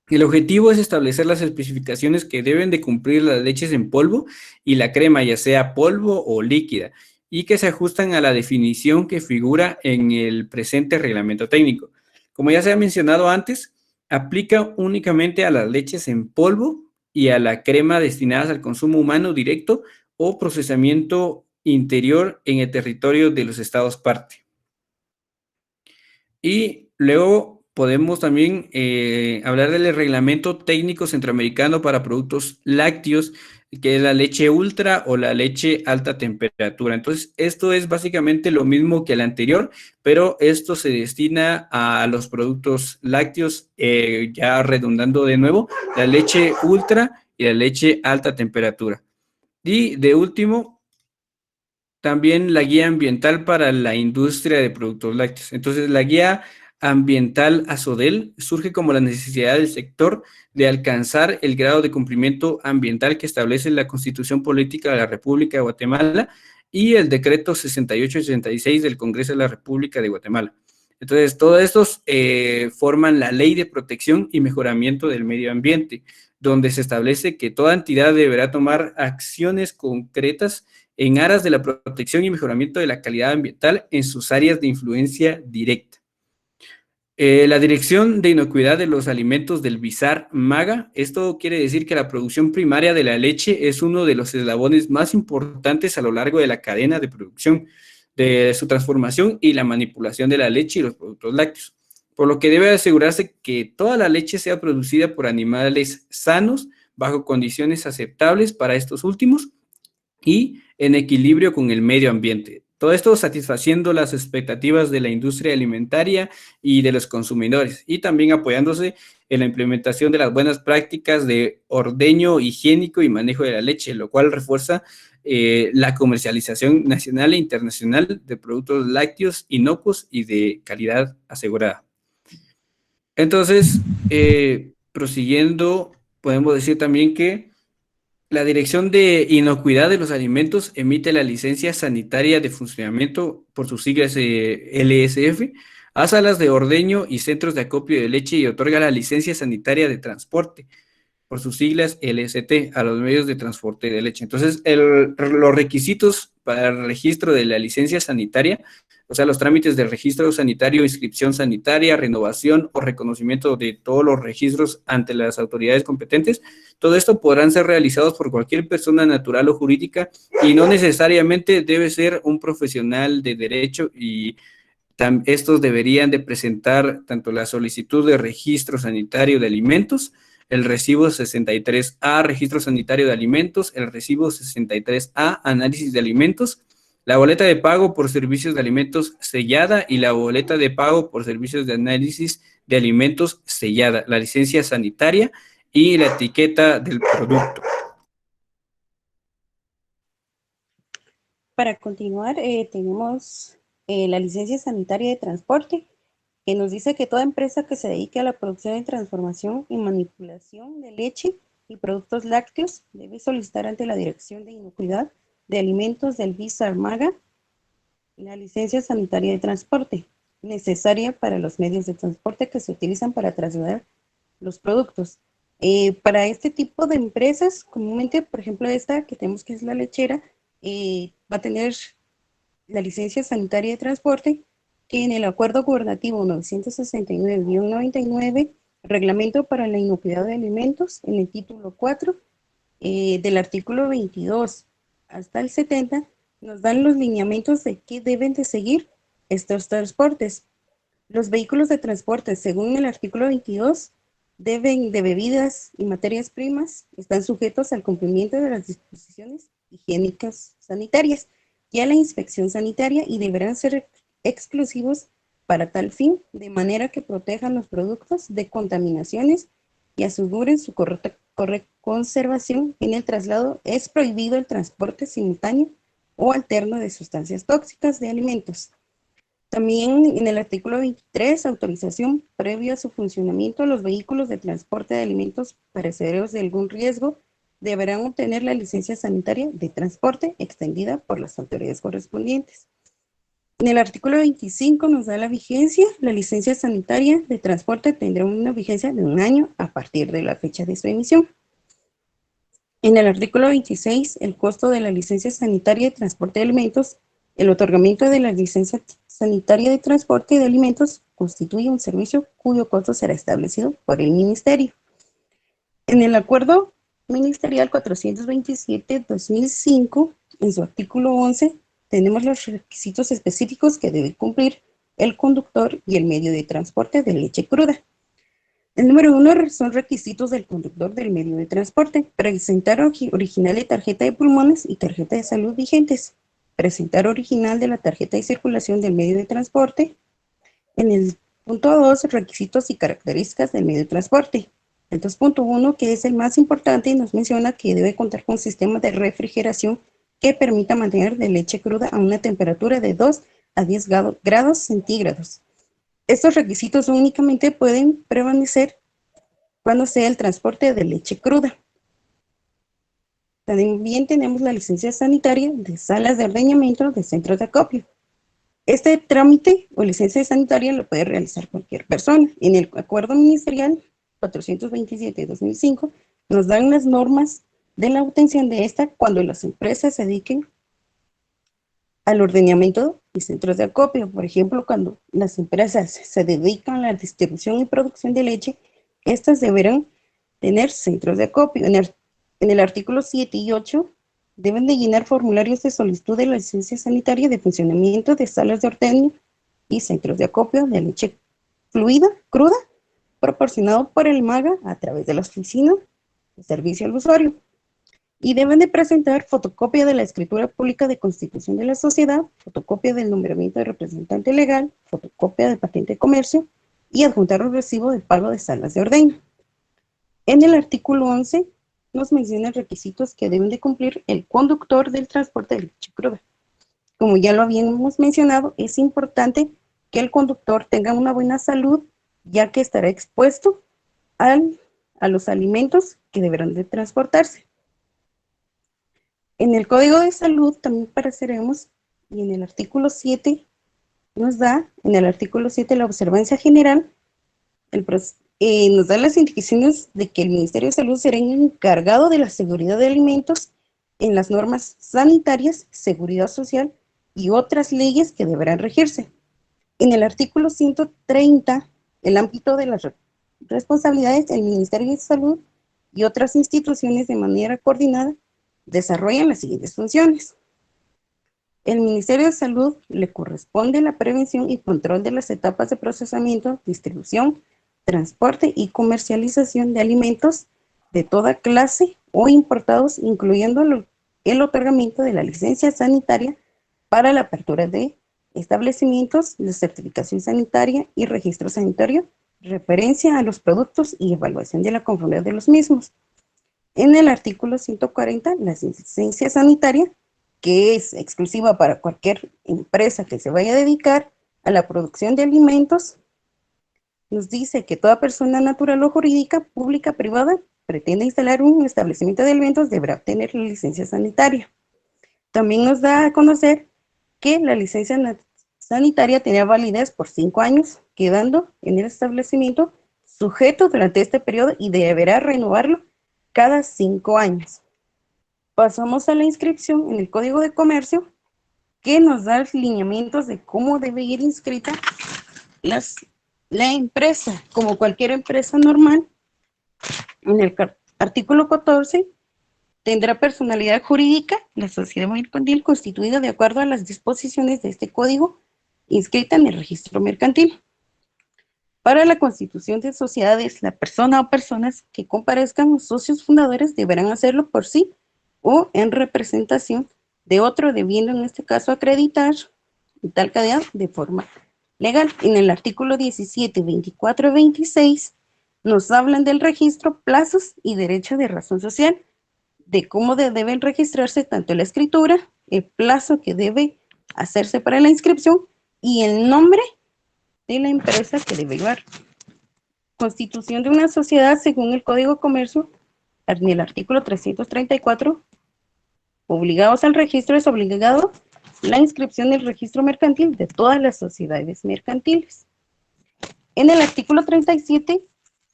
El objetivo es establecer las especificaciones que deben de cumplir las leches en polvo y la crema, ya sea polvo o líquida, y que se ajustan a la definición que figura en el presente reglamento técnico. Como ya se ha mencionado antes, aplica únicamente a las leches en polvo y a la crema destinadas al consumo humano directo o procesamiento interior en el territorio de los estados parte. Y luego podemos también hablar del Reglamento Técnico Centroamericano para Productos Lácteos, que es la leche ultra o la leche alta temperatura. Entonces, esto es básicamente lo mismo que el anterior, pero esto se destina a los productos lácteos, ya redundando de nuevo, la leche ultra y la leche alta temperatura. Y de último, también la guía ambiental para la industria de productos lácteos. Entonces, la guía ambiental ASODEL surge como la necesidad del sector de alcanzar el grado de cumplimiento ambiental que establece la Constitución Política de la República de Guatemala y el Decreto 6886 del Congreso de la República de Guatemala. Entonces, todos estos forman la Ley de Protección y Mejoramiento del Medio Ambiente, donde se establece que toda entidad deberá tomar acciones concretas en aras de la protección y mejoramiento de la calidad ambiental en sus áreas de influencia directa. La Dirección de Inocuidad de los Alimentos del BISAR MAGA, esto quiere decir que la producción primaria de la leche es uno de los eslabones más importantes a lo largo de la cadena de producción, de su transformación y la manipulación de la leche y los productos lácteos, por lo que debe asegurarse que toda la leche sea producida por animales sanos, bajo condiciones aceptables para estos últimos y en equilibrio con el medio ambiente. Todo esto satisfaciendo las expectativas de la industria alimentaria y de los consumidores, y también apoyándose en la implementación de las buenas prácticas de ordeño higiénico y manejo de la leche, lo cual refuerza la comercialización nacional e internacional de productos lácteos inocuos y de calidad asegurada. Entonces, prosiguiendo, podemos decir también que la Dirección de Inocuidad de los Alimentos emite la licencia sanitaria de funcionamiento, por sus siglas LSF, a salas de ordeño y centros de acopio de leche y otorga la licencia sanitaria de transporte, por sus siglas LST, a los medios de transporte de leche. Entonces, los requisitos para el registro de la licencia sanitaria, o sea, los trámites de registro sanitario, inscripción sanitaria, renovación o reconocimiento de todos los registros ante las autoridades competentes, todo esto podrán ser realizados por cualquier persona natural o jurídica y no necesariamente debe ser un profesional de derecho, y estos deberían de presentar tanto la solicitud de registro sanitario de alimentos, el recibo 63A, registro sanitario de alimentos, el recibo 63A, análisis de alimentos, la boleta de pago por servicios de alimentos sellada y la boleta de pago por servicios de análisis de alimentos sellada, la licencia sanitaria y la etiqueta del producto. Para continuar, tenemos la licencia sanitaria de transporte, que nos dice que toda empresa que se dedique a la producción y transformación y manipulación de leche y productos lácteos debe solicitar ante la Dirección de Inocuidad de Alimentos del BIS-Armaga la licencia sanitaria de transporte, necesaria para los medios de transporte que se utilizan para trasladar los productos. Para este tipo de empresas, comúnmente, por ejemplo, esta que tenemos, que es la lechera, va a tener la licencia sanitaria de transporte, que en el Acuerdo Gubernativo 969-99, Reglamento para la Inocuidad de Alimentos, en el título 4, del artículo 22 hasta el 70, nos dan los lineamientos de qué deben de seguir estos transportes. Los vehículos de transporte, según el artículo 22, de bebidas y materias primas, están sujetos al cumplimiento de las disposiciones higiénicas sanitarias y a la inspección sanitaria, y deberán ser exclusivos para tal fin, de manera que protejan los productos de contaminaciones y aseguren su correcta conservación. En el traslado es prohibido el transporte simultáneo o alterno de sustancias tóxicas de alimentos. También en el artículo 23, autorización previa a su funcionamiento, los vehículos de transporte de alimentos perecederos de algún riesgo deberán obtener la licencia sanitaria de transporte extendida por las autoridades correspondientes. En el artículo 25 nos da la vigencia. La licencia sanitaria de transporte tendrá una vigencia de 1 año a partir de la fecha de su emisión. En el artículo 26, el costo de la licencia sanitaria de transporte de alimentos. El otorgamiento de la licencia sanitaria de transporte de alimentos constituye un servicio cuyo costo será establecido por el Ministerio. En el Acuerdo Ministerial 427-2005, en su artículo 11, tenemos los requisitos específicos que debe cumplir el conductor y el medio de transporte de leche cruda. El número 1 son requisitos del conductor del medio de transporte: presentar original de tarjeta de pulmones y tarjeta de salud vigentes, presentar original de la tarjeta de circulación del medio de transporte. En el punto 2, requisitos y características del medio de transporte. El 2.1, que es el más importante, nos menciona que debe contar con un sistema de refrigeración que permita mantener de leche cruda a una temperatura de 2 a 10 grados centígrados. Estos requisitos únicamente pueden prevalecer cuando sea el transporte de leche cruda. También tenemos la licencia sanitaria de salas de ordeñamiento de centros de acopio. Este trámite o licencia sanitaria lo puede realizar cualquier persona. En el Acuerdo Ministerial 427-2005 nos dan las normas de la obtención de esta cuando las empresas se dediquen al ordeñamiento y centros de acopio. Por ejemplo, cuando las empresas se dedican a la distribución y producción de leche, estas deberán tener centros de acopio. En el artículo 7 y 8 deben de llenar formularios de solicitud de la licencia sanitaria de funcionamiento de salas de ordeño y centros de acopio de leche fluida, cruda, proporcionado por el MAGA a través de la oficina de servicio al usuario. Y deben de presentar fotocopia de la escritura pública de constitución de la sociedad, fotocopia del nombramiento de representante legal, fotocopia de patente de comercio y adjuntar un recibo de pago de salas de ordeño. En el artículo 11 nos menciona requisitos que deben de cumplir el conductor del transporte de leche cruda. Como ya lo habíamos mencionado, es importante que el conductor tenga una buena salud, ya que estará expuesto a los alimentos que deberán de transportarse. En el Código de Salud también apareceremos, y en el artículo 7 nos da, en el artículo 7, la observancia general. nos da las indicaciones de que el Ministerio de Salud será encargado de la seguridad de alimentos en las normas sanitarias, seguridad social y otras leyes que deberán regirse. En el artículo 130, el ámbito de las responsabilidades del Ministerio de Salud y otras instituciones de manera coordinada desarrollan las siguientes funciones. El Ministerio de Salud le corresponde la prevención y control de las etapas de procesamiento, distribución, transporte y comercialización de alimentos de toda clase o importados, incluyendo el otorgamiento de la licencia sanitaria para la apertura de establecimientos, de certificación sanitaria y registro sanitario, referencia a los productos y evaluación de la conformidad de los mismos. En el artículo 140, la licencia sanitaria, que es exclusiva para cualquier empresa que se vaya a dedicar a la producción de alimentos, nos dice que toda persona natural o jurídica, pública, privada, pretende instalar un establecimiento de alimentos deberá obtener la licencia sanitaria. También nos da a conocer que la licencia sanitaria tenía validez por 5 años, quedando en el establecimiento sujeto durante este periodo y deberá renovarlo cada 5 años. Pasamos a la inscripción en el Código de Comercio, que nos da los lineamientos de cómo debe ir inscrita la empresa, como cualquier empresa normal. En el artículo 14, tendrá personalidad jurídica la sociedad mercantil constituida de acuerdo a las disposiciones de este código, inscrita en el registro mercantil. Para la constitución de sociedades, la persona o personas que comparezcan los socios fundadores deberán hacerlo por sí o en representación de otro, debiendo en este caso acreditar en tal calidad de forma legal. En el artículo 17, 24 y 26 nos hablan del registro, plazos y derecho de razón social, de cómo deben registrarse tanto la escritura, el plazo que debe hacerse para la inscripción y el nombre de la empresa que debe llevar. Constitución de una sociedad según el Código de Comercio, en el artículo 334, obligados al registro, es obligado la inscripción del registro mercantil de todas las sociedades mercantiles. En el artículo 37,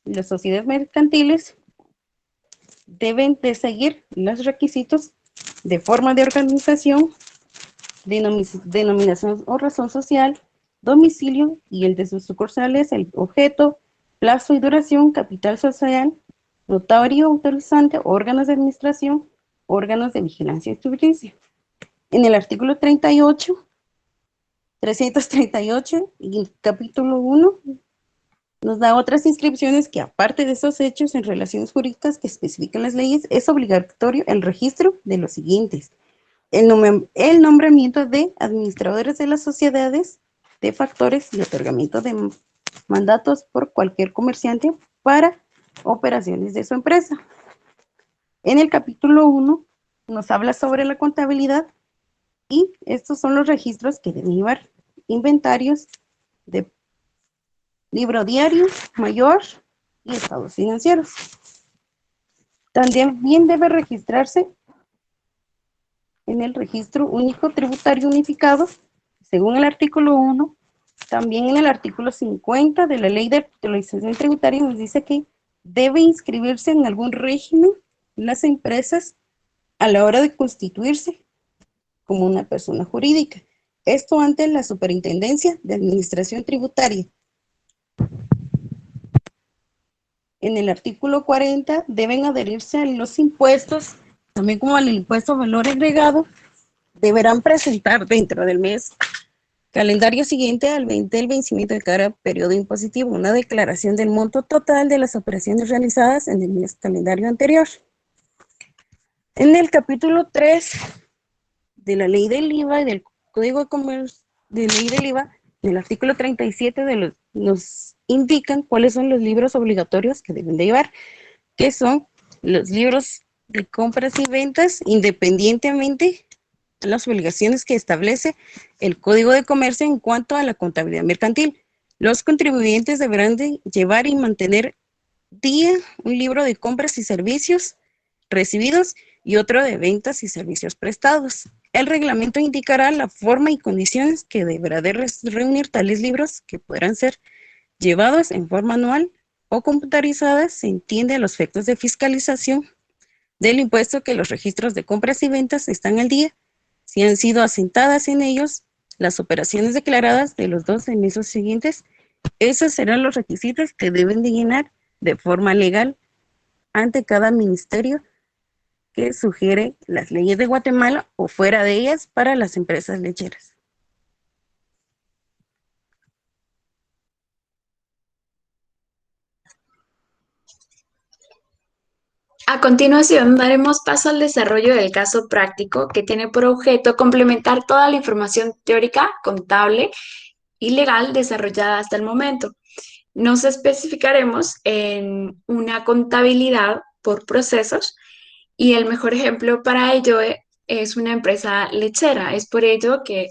las sociedades mercantiles deben de seguir los requisitos de forma de organización, denominación o razón social, domicilio y el de sus sucursales, el objeto, plazo y duración, capital social, notario autorizante, órganos de administración, órganos de vigilancia y justicia. En el artículo 338 y el capítulo 1 nos da otras inscripciones que, aparte de esos hechos en relaciones jurídicas que especifican las leyes, es obligatorio el registro de los siguientes: el nombramiento de administradores de las sociedades, de factores y otorgamiento de mandatos por cualquier comerciante para operaciones de su empresa. En el capítulo 1 nos habla sobre la contabilidad y estos son los registros que deben llevar: inventarios, de libro diario, mayor y estados financieros. También debe registrarse en el registro único tributario unificado, según el artículo 1. También en el artículo 50 de la Ley de Actualización Tributaria nos dice que debe inscribirse en algún régimen las empresas a la hora de constituirse como una persona jurídica. Esto ante la Superintendencia de Administración Tributaria. En el artículo 40 deben adherirse a los impuestos, también como al impuesto valor agregado. Deberán presentar dentro del mes calendario siguiente al del vencimiento de cada periodo impositivo una declaración del monto total de las operaciones realizadas en el mes calendario anterior. En el capítulo 3 de la Ley del IVA y del Código de Comercio de Ley del IVA, en el artículo 37 nos indican cuáles son los libros obligatorios que deben de llevar, que son los libros de compras y ventas, independientemente de las obligaciones que establece el Código de Comercio en cuanto a la contabilidad mercantil. Los contribuyentes deberán de llevar y mantener un libro de compras y servicios recibidos y otro de ventas y servicios prestados. El reglamento indicará la forma y condiciones que deberá de reunir tales libros, que podrán ser llevados en forma anual o computarizadas se entiende a los efectos de fiscalización del impuesto que los registros de compras y ventas están al día, si han sido asentadas en ellos las operaciones declaradas de los 12 meses siguientes. Esos serán los requisitos que deben de llenar de forma legal ante cada ministerio que sugiere las leyes de Guatemala o fuera de ellas para las empresas lecheras. A continuación, daremos paso al desarrollo del caso práctico que tiene por objeto complementar toda la información teórica, contable y legal desarrollada hasta el momento. Nos especificaremos en una contabilidad por procesos y el mejor ejemplo para ello es una empresa lechera. Es por ello que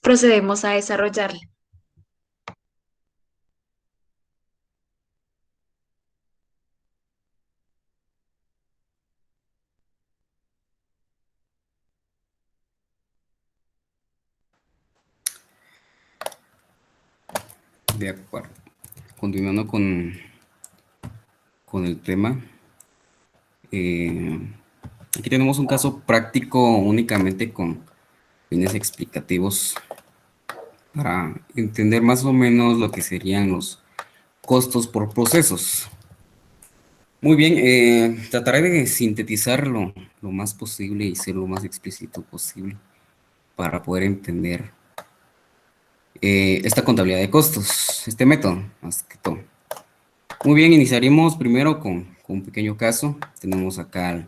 procedemos a desarrollarla. De acuerdo. Continuando con el tema. Aquí tenemos un caso práctico únicamente con fines explicativos para entender más o menos lo que serían los costos por procesos. Muy bien, trataré de sintetizarlo lo más posible y ser lo más explícito posible para poder entender esta contabilidad de costos, este método, más que todo. Muy bien, iniciaremos primero con un pequeño caso. Tenemos acá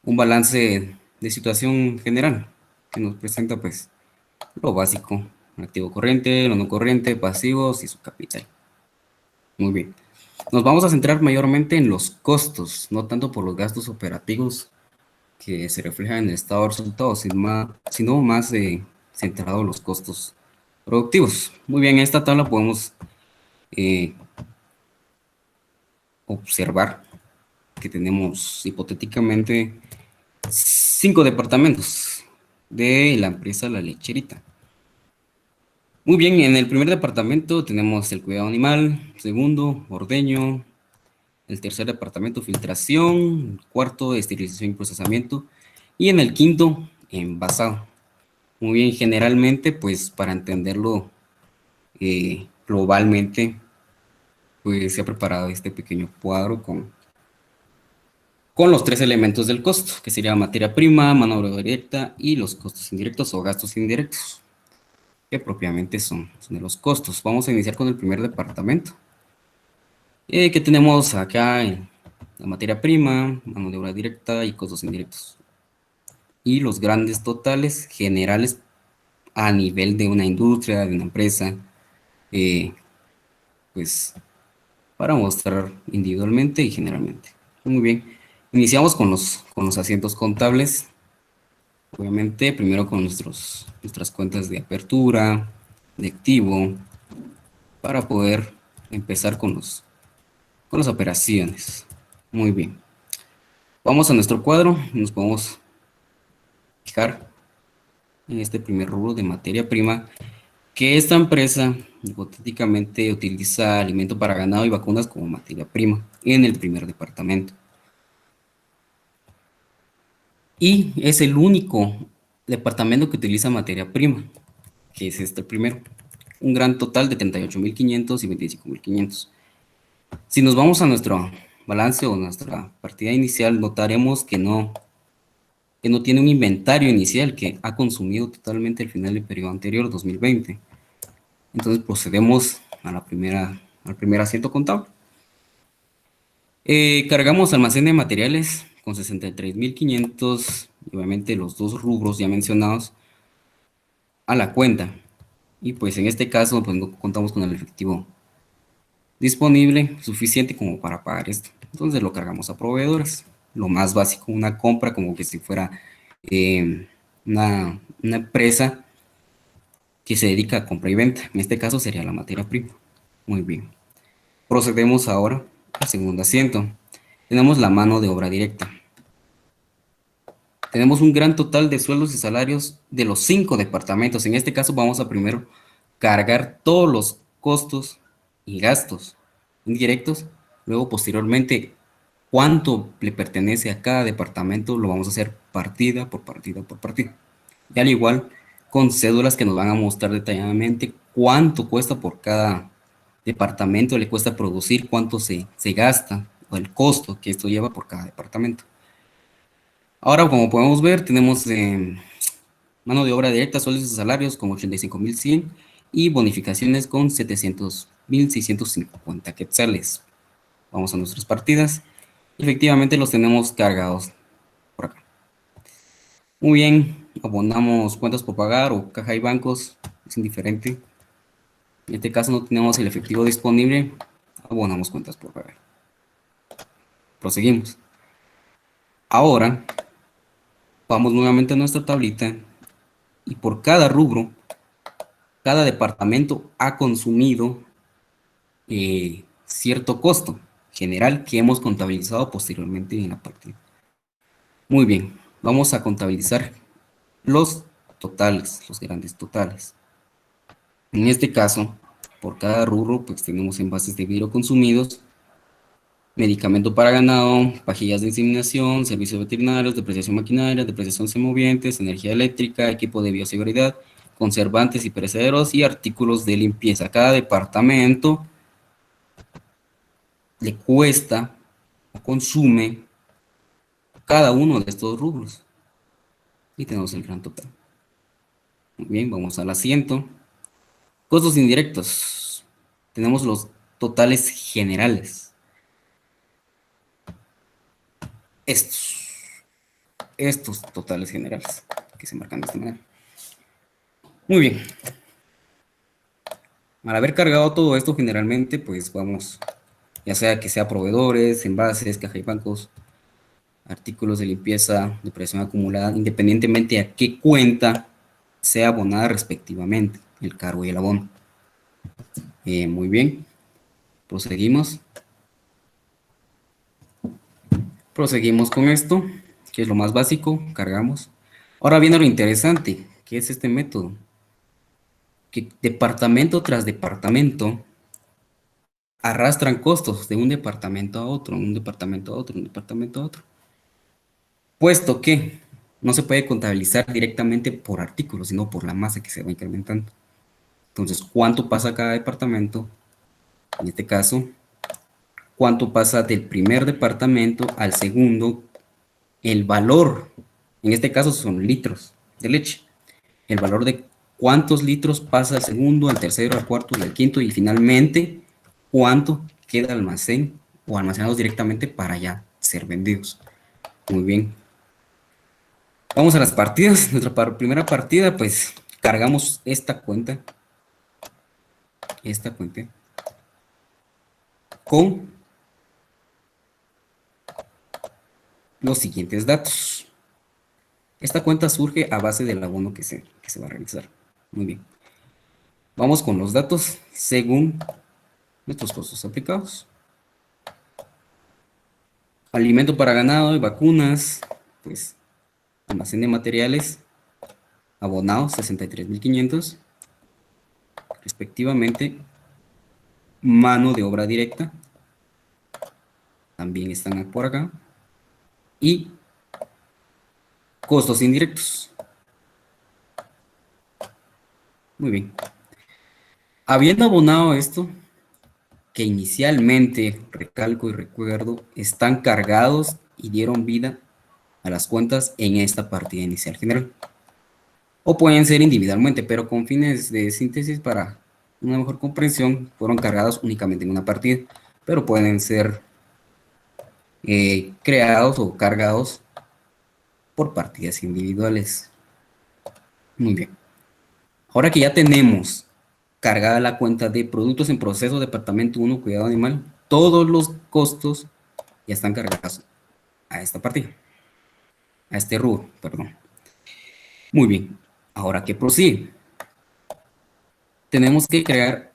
un balance de situación general que nos presenta pues lo básico, el activo corriente, lo no corriente, pasivos y su capital. Muy bien. Nos vamos a centrar mayormente en los costos, no tanto por los gastos operativos que se reflejan en el estado de resultados, sino más centrado en los costos productivos. Muy bien, en esta tabla podemos observar que tenemos hipotéticamente 5 departamentos de la empresa La Lecherita. Muy bien, en el primer departamento tenemos el cuidado animal, segundo, ordeño, el tercer departamento, filtración, el cuarto, esterilización y procesamiento, y en el quinto, envasado. Muy bien, generalmente, pues para entenderlo globalmente, pues se ha preparado este pequeño cuadro con los 3 elementos del costo, que sería materia prima, mano de obra directa y los costos indirectos o gastos indirectos, que propiamente son de los costos. Vamos a iniciar con el primer departamento, que tenemos acá en la materia prima, mano de obra directa y costos indirectos. Y los grandes totales generales a nivel de una industria, de una empresa, pues para mostrar individualmente y generalmente. Muy bien, iniciamos con los asientos contables. Obviamente, primero con nuestras cuentas de apertura, de activo, para poder empezar con las operaciones. Muy bien. Vamos a nuestro cuadro y nos podemos fijar en este primer rubro de materia prima, que esta empresa hipotéticamente utiliza alimento para ganado y vacunas como materia prima en el primer departamento. Y es el único departamento que utiliza materia prima, que es este primero. Un gran total de 38.500 y 25.500. Si nos vamos a nuestro balance o nuestra partida inicial, notaremos que no tiene un inventario inicial que ha consumido totalmente al final del periodo anterior, 2020. Entonces procedemos al primer asiento contable. Cargamos almacén de materiales con 63.500 y obviamente los 2 rubros ya mencionados a la cuenta. Y pues en este caso pues no contamos con el efectivo disponible suficiente como para pagar esto. Entonces lo cargamos a proveedores. Lo más básico, una compra como que si fuera una empresa que se dedica a compra y venta. En este caso sería la materia prima. Muy bien. Procedemos ahora al segundo asiento. Tenemos la mano de obra directa. Tenemos un gran total de sueldos y salarios de los 5 departamentos. En este caso vamos a primero cargar todos los costos y gastos indirectos. Luego, posteriormente, cuánto le pertenece a cada departamento lo vamos a hacer partida por partida por partida. Y al igual, con cédulas que nos van a mostrar detalladamente cuánto cuesta por cada departamento, le cuesta producir, cuánto se gasta, o el costo que esto lleva por cada departamento. Ahora, como podemos ver, tenemos mano de obra directa, sueldos y salarios con 85.100 y bonificaciones con 700.650 quetzales. Vamos a nuestras partidas. Efectivamente los tenemos cargados por acá. Muy bien, abonamos cuentas por pagar o caja y bancos, es indiferente. En este caso no tenemos el efectivo disponible, abonamos cuentas por pagar. Proseguimos. Ahora, vamos nuevamente a nuestra tablita y por cada rubro, cada departamento ha consumido cierto costo general que hemos contabilizado posteriormente en la partida. Muy bien, vamos a contabilizar los totales, los grandes totales. En este caso, por cada rubro, pues tenemos envases de vidrio consumidos, medicamento para ganado, pajillas de inseminación, servicios veterinarios, depreciación maquinaria, depreciación semovientes, energía eléctrica, equipo de bioseguridad, conservantes y perecederos y artículos de limpieza. Cada departamento le cuesta o consume cada uno de estos rubros. Y tenemos el gran total. Muy bien, vamos al asiento. Costos indirectos. Tenemos los totales generales. Estos totales generales que se marcan de esta manera. Muy bien. Al haber cargado todo esto generalmente, pues vamos, ya sea que sea proveedores, envases, caja y bancos, artículos de limpieza, depreciación acumulada, independientemente a qué cuenta sea abonada respectivamente, el cargo y el abono. Muy bien, proseguimos. Proseguimos con esto, que es lo más básico, cargamos. Ahora viene lo interesante, que es este método, que departamento tras departamento arrastran costos de un departamento a otro, un departamento a otro, un departamento a otro. Puesto que no se puede contabilizar directamente por artículo, sino por la masa que se va incrementando. Entonces, ¿cuánto pasa cada departamento? En este caso, ¿cuánto pasa del primer departamento al segundo? El valor, en este caso son litros de leche. El valor de cuántos litros pasa al segundo, al tercero, al cuarto, al quinto y finalmente cuánto queda almacén o almacenados directamente para ya ser vendidos. Muy bien. Vamos a las partidas. Nuestra primera partida, pues cargamos esta cuenta con los siguientes datos. Esta cuenta surge a base del abono que se va a realizar. Muy bien. Vamos con los datos según nuestros costos aplicados. Alimento para ganado y vacunas, pues almacén de materiales abonados 63.500, respectivamente. Mano de obra directa también están por acá. Y costos indirectos. Muy bien. Habiendo abonado esto, que inicialmente, recalco y recuerdo, están cargados y dieron vida a las cuentas en esta partida inicial general. O pueden ser individualmente, pero con fines de síntesis para una mejor comprensión, fueron cargados únicamente en una partida, pero pueden ser creados o cargados por partidas individuales. Muy bien. Ahora que ya tenemos cargada la cuenta de productos en proceso, departamento 1, cuidado animal, todos los costos ya están cargados a esta partida, a este rubro, perdón. Muy bien. Ahora que prosigue, tenemos que crear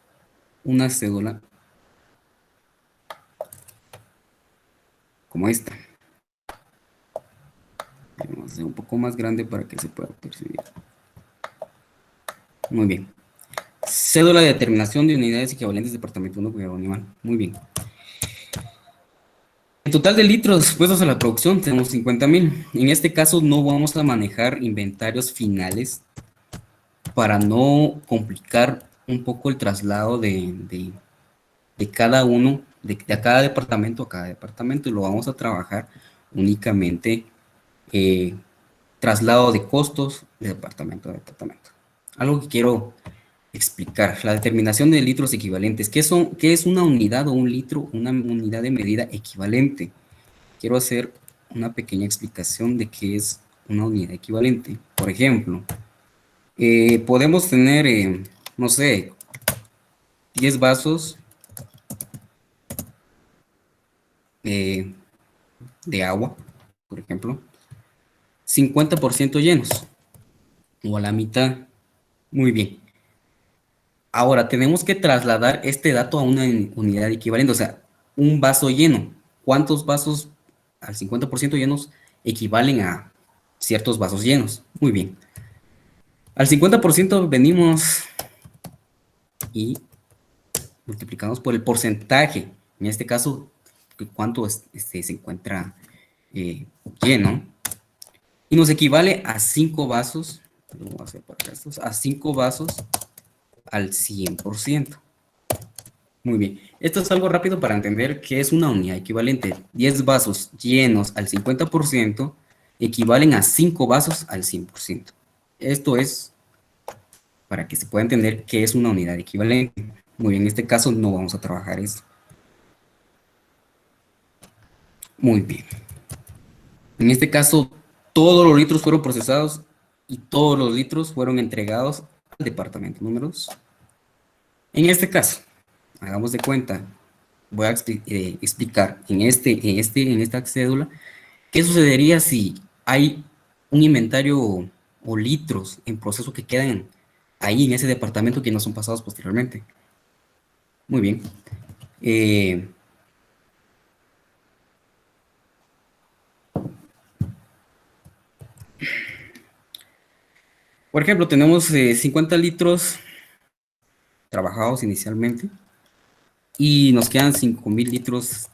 una cédula como esta. Vamos a hacer un poco más grande para que se pueda percibir. Muy bien. Cédula de determinación de unidades equivalentes departamento 1, cuidado animal. Muy bien. total de litros puestos a la producción tenemos 50,000. En este caso no vamos a manejar inventarios finales para no complicar un poco el traslado de cada uno, de cada departamento a cada departamento, y lo vamos a trabajar únicamente traslado de costos de departamento a departamento. Algo que quiero explicar, la determinación de litros equivalentes. ¿Qué es una unidad o un litro? Una unidad de medida equivalente. Quiero hacer una pequeña explicación de qué es una unidad equivalente. Por ejemplo, podemos tener, no sé, 10 vasos de agua, por ejemplo, 50% llenos, o a la mitad. Muy bien. Ahora, tenemos que trasladar este dato a una unidad equivalente, o sea, un vaso lleno. ¿Cuántos vasos al 50% llenos equivalen a ciertos vasos llenos? Muy bien. Al 50% venimos y multiplicamos por el porcentaje. En este caso, cuánto se encuentra lleno. Y nos equivale a 5 vasos. Vamos a hacer para estos, a 5 vasos al 100%. Muy bien. Esto es algo rápido para entender qué es una unidad equivalente. 10 vasos llenos al 50% equivalen a 5 vasos al 100%. Esto es para que se pueda entender qué es una unidad equivalente. Muy bien, en este caso no vamos a trabajar esto. Muy bien. En este caso, todos los litros fueron procesados y todos los litros fueron entregados al departamento número 2. En este caso, hagamos de cuenta, voy a explicar en esta cédula qué sucedería si hay un inventario o litros en proceso que quedan ahí en ese departamento que no son pasados posteriormente. Muy bien. Por ejemplo, tenemos 50 litros trabajados inicialmente y nos quedan 5,000 litros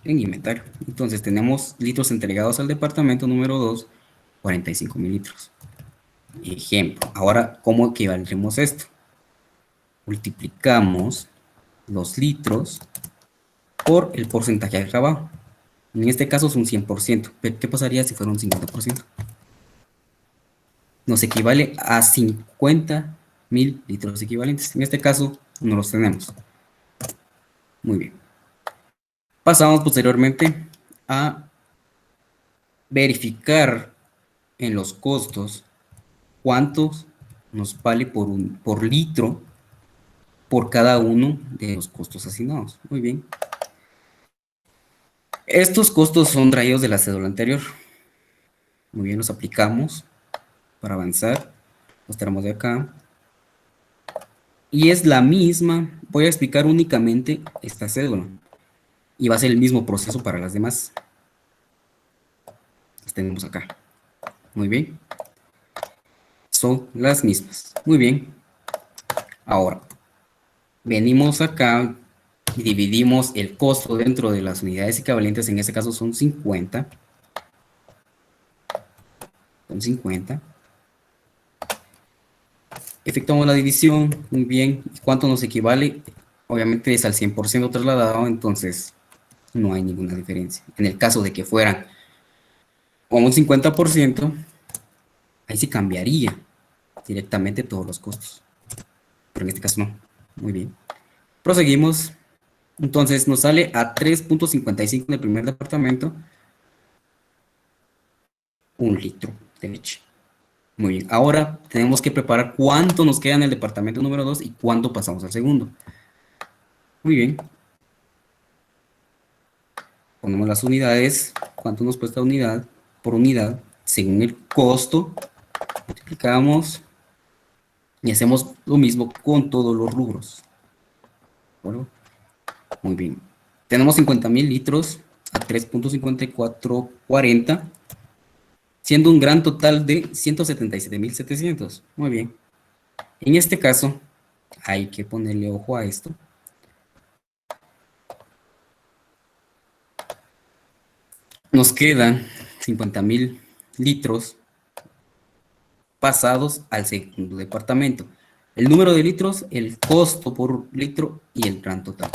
en inventario. Entonces tenemos litros entregados al departamento número 2, 45,000 litros. Ejemplo. Ahora, ¿cómo equivalemos esto? Multiplicamos los litros por el porcentaje de trabajo. En este caso es un 100%. ¿Qué pasaría si fuera un 50%? Nos equivale a 50,000 litros equivalentes. En este caso no los tenemos. Muy bien. Pasamos posteriormente a verificar en los costos cuántos nos vale por litro por cada uno de los costos asignados. Muy bien. Estos costos son traídos de la cédula anterior. Muy bien, los aplicamos para avanzar. Los tenemos de acá. Y es la misma. Voy a explicar únicamente esta cédula. Y va a ser el mismo proceso para las demás. Las tenemos acá. Muy bien. Son las mismas. Muy bien. Ahora, venimos acá y dividimos el costo dentro de las unidades equivalentes. En este caso son 50. Son 50. Efectuamos la división. Muy bien. ¿Cuánto nos equivale? Obviamente es al 100% trasladado, entonces no hay ninguna diferencia. En el caso de que fueran como un 50%, ahí sí cambiaría directamente todos los costos. Pero en este caso no. Muy bien. Proseguimos. Entonces nos sale a 3.55 en el primer departamento. 1 litro de leche. Muy bien. Ahora tenemos que preparar cuánto nos queda en el departamento número 2 y cuánto pasamos al segundo. Muy bien. Ponemos las unidades. ¿Cuánto nos cuesta unidad por unidad? Según el costo. Multiplicamos. Y hacemos lo mismo con todos los rubros. ¿Bueno? Muy bien. Tenemos 50,000 litros a 3.5440, siendo un gran total de 177,700. Muy bien. En este caso, hay que ponerle ojo a esto. Nos quedan 50.000 litros pasados al segundo departamento. El número de litros, el costo por litro y el gran total.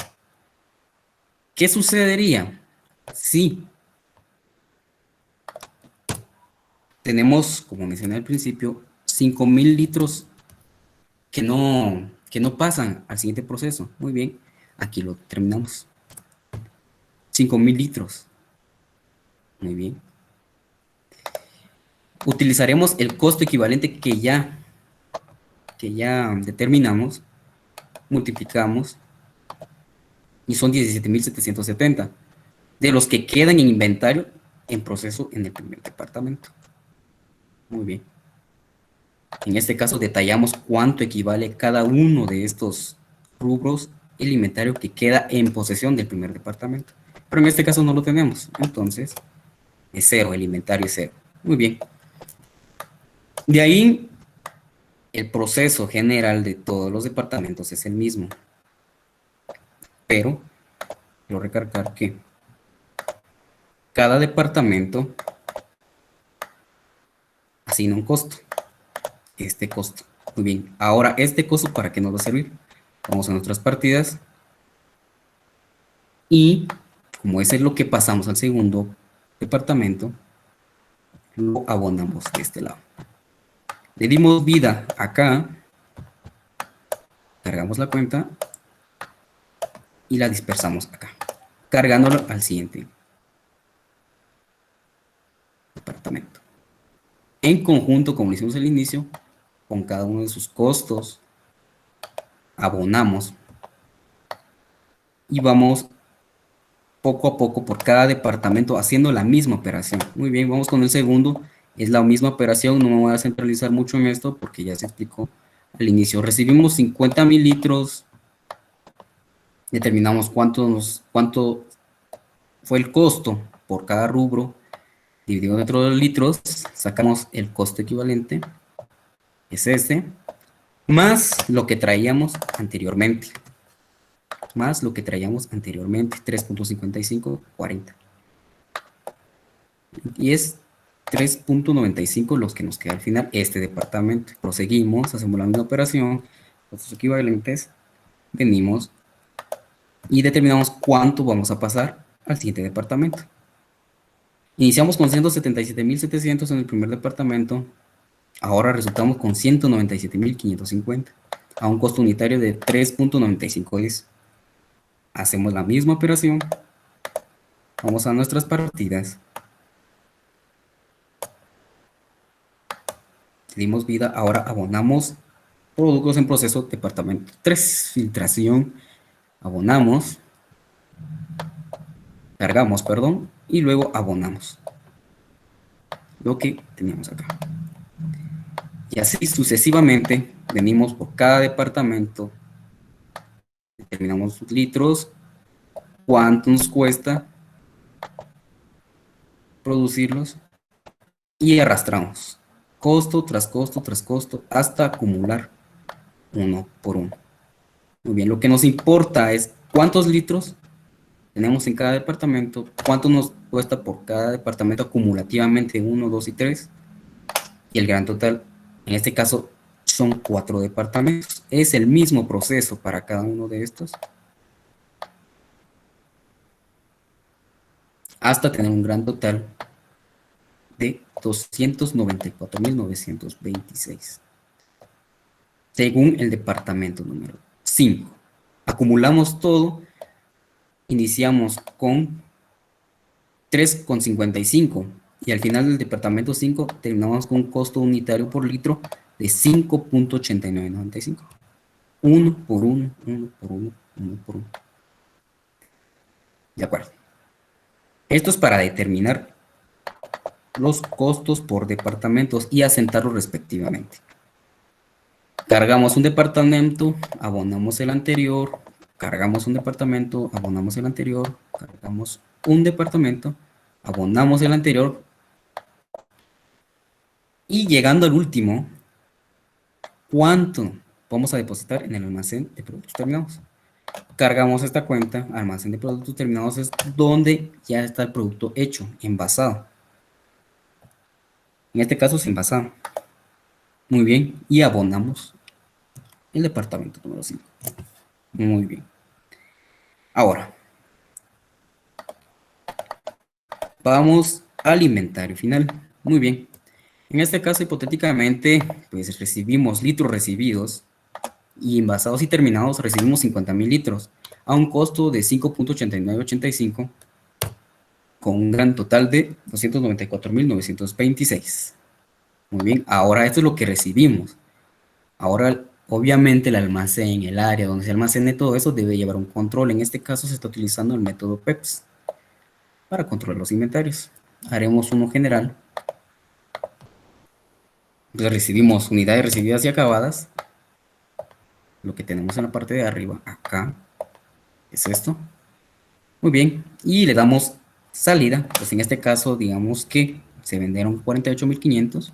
¿Qué sucedería si tenemos, como mencioné al principio, 5.000 litros que no pasan al siguiente proceso? Muy bien, aquí lo terminamos. 5.000 litros. Muy bien. Utilizaremos el costo equivalente que ya determinamos, multiplicamos, y son 17.770, de los que quedan en inventario en proceso en el primer departamento. Muy bien. En este caso detallamos cuánto equivale cada uno de estos rubros el inventario que queda en posesión del primer departamento. Pero en este caso no lo tenemos, entonces es cero, el inventario es cero. Muy bien. De ahí, el proceso general de todos los departamentos es el mismo. Pero, quiero recalcar que cada departamento asigna un costo. Este costo. Muy bien. Ahora, ¿este costo para qué nos va a servir? Vamos a nuestras partidas. Y, como ese es lo que pasamos al segundo departamento, lo abonamos de este lado. Le dimos vida acá. Cargamos la cuenta. Y la dispersamos acá. Cargándolo al siguiente departamento. En conjunto, como lo hicimos al inicio, con cada uno de sus costos, abonamos y vamos poco a poco por cada departamento haciendo la misma operación. Muy bien, vamos con el segundo, es la misma operación, no me voy a centralizar mucho en esto porque ya se explicó al inicio. Recibimos 50.000 litros, determinamos cuánto fue el costo por cada rubro, dividido dentro de los litros, sacamos el costo equivalente, es este, más lo que traíamos anteriormente. 3.55, 40. Y es 3.95 los que nos queda al final este departamento. Proseguimos, hacemos la misma operación, los equivalentes, venimos y determinamos cuánto vamos a pasar al siguiente departamento. Iniciamos con 177.700 en el primer departamento. Ahora resultamos con 197.550 a un costo unitario de 3.9510. Hacemos la misma operación. Vamos a nuestras partidas. Dimos vida. Ahora abonamos productos en proceso departamento 3. Filtración. Abonamos. Cargamos, perdón. Y luego abonamos lo que teníamos acá. Y así sucesivamente venimos por cada departamento, determinamos sus litros, cuánto nos cuesta producirlos y arrastramos costo tras costo tras costo hasta acumular uno por uno. Muy bien, lo que nos importa es cuántos litros tenemos en cada departamento, cuánto nos cuesta por cada departamento acumulativamente 1, 2 y 3 y el gran total. En este caso son 4 departamentos. Es el mismo proceso para cada uno de estos. Hasta tener un gran total de 294.926. Según el departamento número 5. Acumulamos todo. Iniciamos con 3,55. Y al final del departamento 5 terminamos con un costo unitario por litro de 5.8995. Uno por uno, uno por uno, uno por uno. De acuerdo. Esto es para determinar los costos por departamentos y asentarlos respectivamente. Cargamos un departamento, abonamos el anterior, cargamos un departamento, abonamos el anterior, cargamos un departamento, abonamos el anterior, y llegando al último, ¿cuánto vamos a depositar en el almacén de productos terminados? cargamos esta cuenta, almacén de productos terminados, es donde ya está el producto hecho, envasado. En este caso es envasado. Muy bien, y abonamos el departamento número 5. Muy bien. Ahora, vamos al inventario final. Muy bien. En este caso, hipotéticamente, pues recibimos litros recibidos y envasados y terminados recibimos 50.000 litros a un costo de 5.8985 con un gran total de 294.926. Muy bien, ahora esto es lo que recibimos. Ahora, obviamente, el almacén, el área donde se almacene todo eso debe llevar un control. En este caso se está utilizando el método PEPS para controlar los inventarios. Haremos uno general. Entonces recibimos unidades recibidas y acabadas. Lo que tenemos en la parte de arriba, acá, es esto. Muy bien, y le damos salida. Pues en este caso, digamos que se vendieron 48.500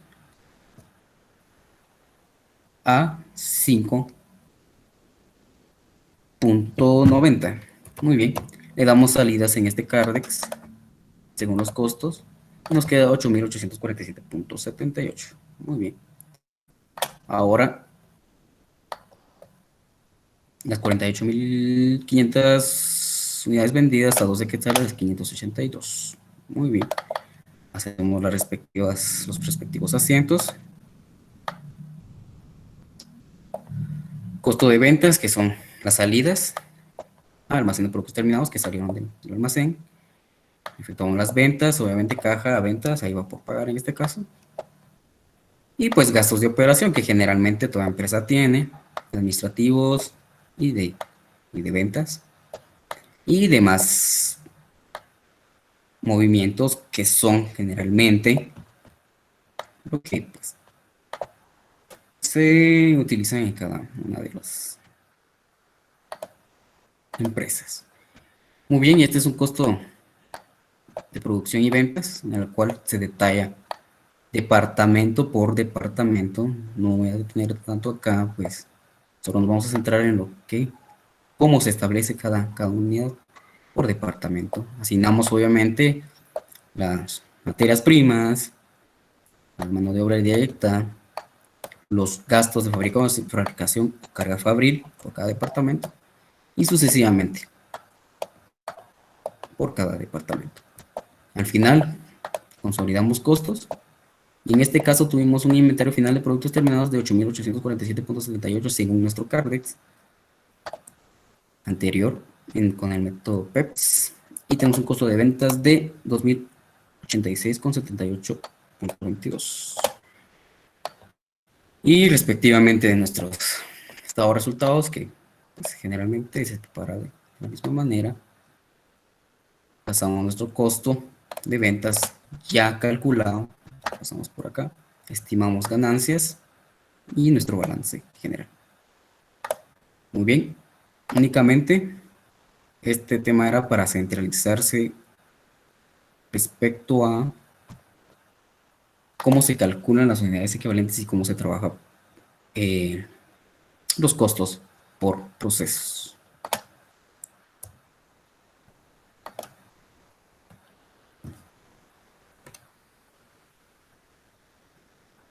a 5.90. Muy bien, le damos salidas en este Cardex según los costos. Nos queda 8.847.78. Muy bien. Ahora, las 48.500 unidades vendidas a 12 quetzales, 582. Muy bien. Hacemos los respectivos asientos. Costo de ventas, que son las salidas al almacén de productos terminados que salieron del almacén. Efectuamos las ventas, obviamente caja a ventas, ahí va por pagar en este caso. Y pues gastos de operación que generalmente toda empresa tiene, administrativos y de ventas. Y demás movimientos que son generalmente lo que pues, se utilizan en cada una de las empresas. Muy bien, y este es un costo de producción y ventas en el cual se detalla departamento por departamento. No voy a detener tanto acá, pues solo nos vamos a centrar en lo que, cómo se establece cada unidad por departamento. Asignamos obviamente las materias primas, la mano de obra directa, los gastos de fabricación, carga fabril por cada departamento y sucesivamente por cada departamento. Al final, consolidamos costos y en este caso tuvimos un inventario final de productos terminados de 8.847.78 según nuestro Cardex anterior con el método PEPS y tenemos un costo de ventas de 2.086.78.22 y respectivamente de nuestros estados resultados que pues, generalmente se prepara de la misma manera. Pasamos nuestro costo de ventas ya calculado, pasamos por acá, estimamos ganancias y nuestro balance general. Muy bien, únicamente este tema era para centralizarse respecto a cómo se calculan las unidades equivalentes y cómo se trabaja los costos por procesos.